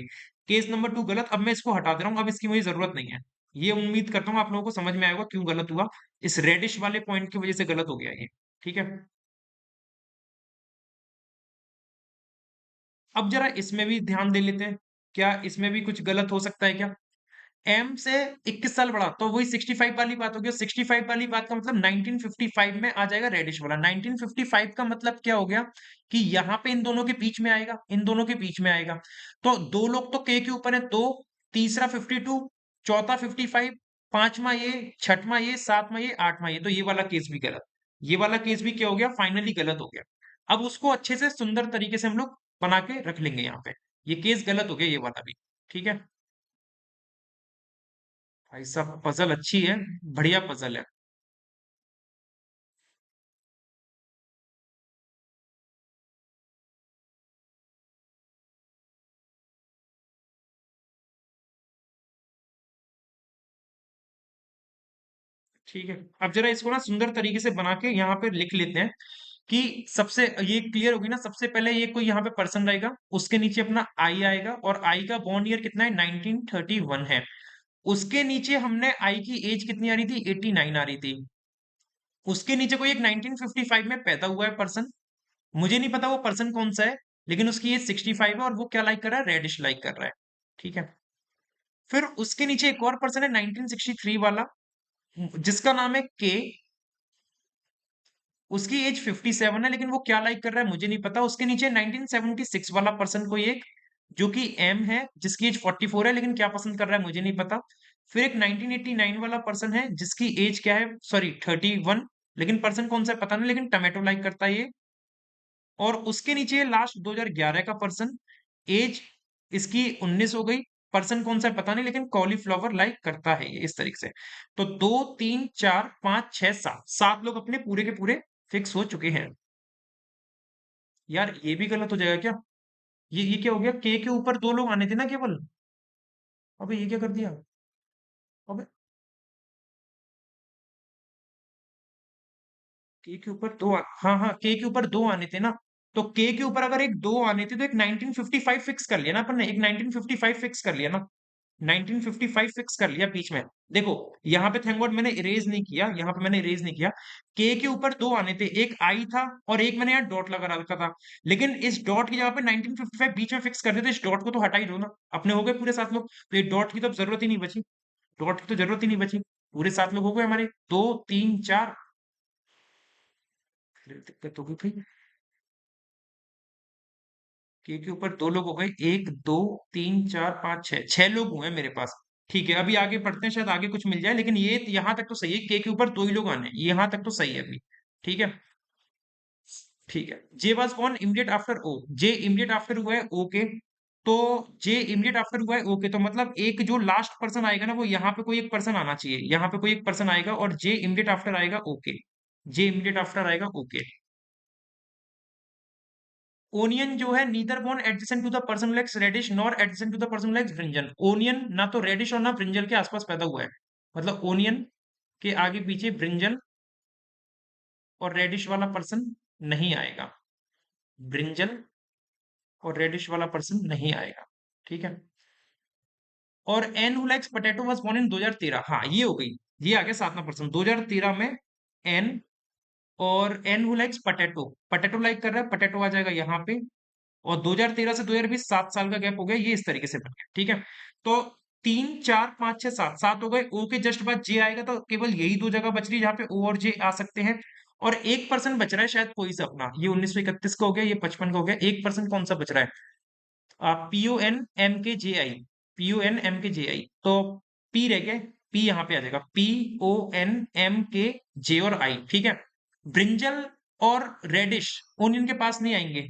केस नंबर 2 गलत। अब मैं इसको हटा दे रहा हूँ, अब इसकी मुझे जरूरत नहीं है। ये उम्मीद करता हूँ आप लोगों को समझ में आएगा क्यों गलत हुआ। इस रेडिश वाले पॉइंट की वजह से गलत हो गया ये। ठीक है। अब जरा इसमें भी ध्यान दे लेते हैं, क्या इसमें भी कुछ गलत हो सकता है क्या? एम से 21 साल बड़ा, तो वही 65 वाली बात होगी। 65 वाली बात का मतलब 1955 में आ जाएगा रेडिश वाला। 1955 का मतलब क्या हो गया कि यहाँ पे इन दोनों के बीच में आएगा, इन दोनों के बीच में आएगा। तो 2 लोग तो के ऊपर है, 2, तीसरा 52, चौथा 55, पांचवा ये, छठवां ये, सातवां ये, आठवां ये। तो ये वाला केस भी गलत, ये वाला केस भी क्या हो गया? फाइनली गलत हो गया। अब उसको अच्छे से सुंदर तरीके से हम लोग बना के रख लेंगे यहाँ पे। ये केस गलत हो गया ये वाला भी। ठीक है भाई साहब, पजल अच्छी है, बढ़िया पजल है। ठीक है, अब जरा इसको ना सुंदर तरीके से बना के यहाँ पे लिख लेते हैं कि सबसे ये क्लियर होगी ना। सबसे पहले ये कोई यहाँ पे पर्सन रहेगा, उसके नीचे अपना आई आएगा, और आई का बॉर्न ईयर कितना है? 1931 है। उसके नीचे हमने आई की एज कितनी आ रही थी? 89 आ रही थी। उसके नीचे कोई एक 1955 में पैदा हुआ है पर्सन, मुझे नहीं पता वो पर्सन कौन सा है, लेकिन उसकी एज 65 है और वो क्या लाइक कर रहा है? रेडिश लाइक कर रहा है। ठीक है। फिर उसके नीचे एक और पर्सन है 1963 वाला, जिसका नाम है के। उसकी एज 57 है, लेकिन वो क्या लाइक कर रहा है मुझे नहीं पता। उसके नीचे 1976 वाला पर्सन कोई एक, जो कि एम है, जिसकी एज 44 है, लेकिन क्या पसंद कर रहा है मुझे नहीं पता। फिर एक 1989 वाला पर्सन है, जिसकी एज क्या है? सॉरी 31, लेकिन पर्सन कौन सा है पता नहीं, लेकिन टमाटो लाइक करता है ये। और उसके नीचे लास्ट 2011 का पर्सन, एज इसकी 19 हो गई। पर्सन कौन सा है पता नहीं, लेकिन कॉलीफ्लावर लाइक करता है ये, इस तरीके से। तो 2 3 4 5 6 7, 7 लोग अपने पूरे के पूरे फिक्स हो चुके हैं। यार ये भी गलत हो जाएगा क्या? ये क्या हो गया? के ऊपर 2 लोग आने थे ना केवल। अबे ये क्या कर दिया? अबे के ऊपर दो हाँ हाँ, के ऊपर 2 आने थे ना। तो के ऊपर अगर एक 2 आने थे, तो एक 1955 फिक्स कर लिया ना अपन ने, एक 1955 फिक्स कर लिया ना। 1955 फिक्स कर लिया बीच में। देखो यहाँ पे थैंक गॉड मैंने इरेज नहीं किया, यहाँ पे मैंने इरेज नहीं किया। के ऊपर दो आने थे, एक आई था और एक मैंने यहाँ डॉट लगा रखा था। लेकिन इस डॉट की जगह पे 1955 बीच में फिक्स कर देते, इस डॉट को तो हटा ही दो ना, अपने हो गए पूरे 7 लोग। तो ये डॉट की तो अब जरूरत ही नहीं बची, डॉट की तो जरूरत ही नहीं बची, पूरे 7 लोग हो गए हमारे। 2 3 4, फिर दिक्कत होगी भाई। के ऊपर 2 लोग हो गए, 1 2 3 4 5 6, 6 लोग हुए हैं मेरे पास। ठीक है, अभी आगे पढ़ते हैं, शायद आगे कुछ मिल जाए, लेकिन ये यहाँ तक तो सही है, के ऊपर 2 ही लोग आने हैं, यहाँ तक तो सही है अभी। ठीक है, ठीक है। J was born immediate after O, J immediate after हुआ है ओ के, तो जे इमीडिएट आफ्टर हुआ है ओ के, तो मतलब एक जो लास्ट पर्सन आएगा ना, वो यहाँ पे कोई एक पर्सन आना चाहिए, यहाँ पे कोई एक पर्सन आएगा, और जे इमीडिएट आफ्टर आएगा ओके, जे इमीडिएट आफ्टर आएगा ओके। ओनियन जो है neither born adjacent to the person likes radish nor adjacent to the person likes brinjal. Onion ना तो रेडिश और ना ब्रिंजल के आसपास पैदा हुआ है, मतलब ओनियन के आगे पीछे ब्रिंजल और रेडिश वाला पर्सन नहीं आएगा, ब्रिंजल और रेडिश वाला पर्सन नहीं आएगा। ठीक है, और Ann who likes potato was born in 2013, हाँ ये हो गई, ये आ गया 7वां पर्सन 2013 में। एन, और Ann who likes potato, potato like कर रहा है, पोटैटो आ जाएगा यहाँ पे। और 2013 से 2020 7 साल का गैप हो गया, ये इस तरीके से बन गया। ठीक है, तो 3 4 5 6 7, 7 हो गए। ओ के जस्ट बाद जे आएगा, तो केवल यही दो जगह बच रही है जहाँ पे ओ और जे आ सकते हैं। और एक पर्सन बच रहा है शायद कोई सा अपना, ये 1931 का हो गया, ये 55 का हो गया। एक पर्सन कौन सा बच रहा है? PON MKJI, PON MKJI, तो पी रह गया, पी यहाँ पे आ जाएगा, PONMKJ और आई। ठीक है, ब्रिंजल और रेडिश ओनियन के पास नहीं आएंगे,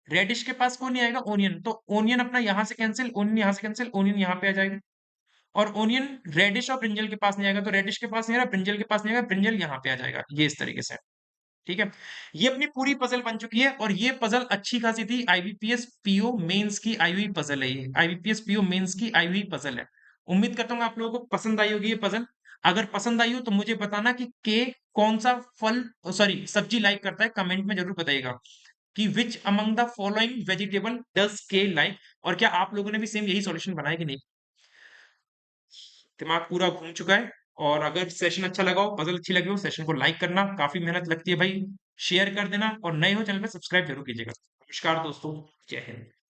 रेडिश के पास कौन नहीं आएगा? ओनियन, तो ओनियन अपना यहां से कैंसिल, ओनियन यहां से कैंसिल, ओनियन यहाँ पे आ जाएगा। और ओनियन रेडिश और ब्रिंजल के पास नहीं आएगा, तो रेडिश के पास नहीं आ रहा, ब्रिंजल के पास नहीं आएगा, ब्रिंजल यहाँ पे आ जाएगा, ये इस तरीके से। ठीक है, ये अपनी पूरी पजल बन चुकी है, और ये पजल अच्छी खासी थी, आईबीपीएस पीओ मेंस की आई हुई पजल है ये, आईबीपीएस पीओ मेंस की आई हुई पजल है। उम्मीद करता हूँ आप लोगों को पसंद आई होगी ये पजल। अगर पसंद आई हो तो मुझे बताना कि के कौन सा फल, सॉरी सब्जी लाइक करता है, कमेंट में जरूर बताइएगा कि which among the following vegetable does के लाइक। और क्या आप लोगों ने भी सेम यही सॉल्यूशन बनाया कि नहीं? दिमाग पूरा घूम चुका है। और अगर सेशन अच्छा लगा हो, पजल अच्छी लगी हो, सेशन को लाइक करना, काफी मेहनत लगती है भाई, शेयर कर देना, और नए हो चैनल पे सब्सक्राइब जरूर कीजिएगा। नमस्कार दोस्तों, जय हिंद।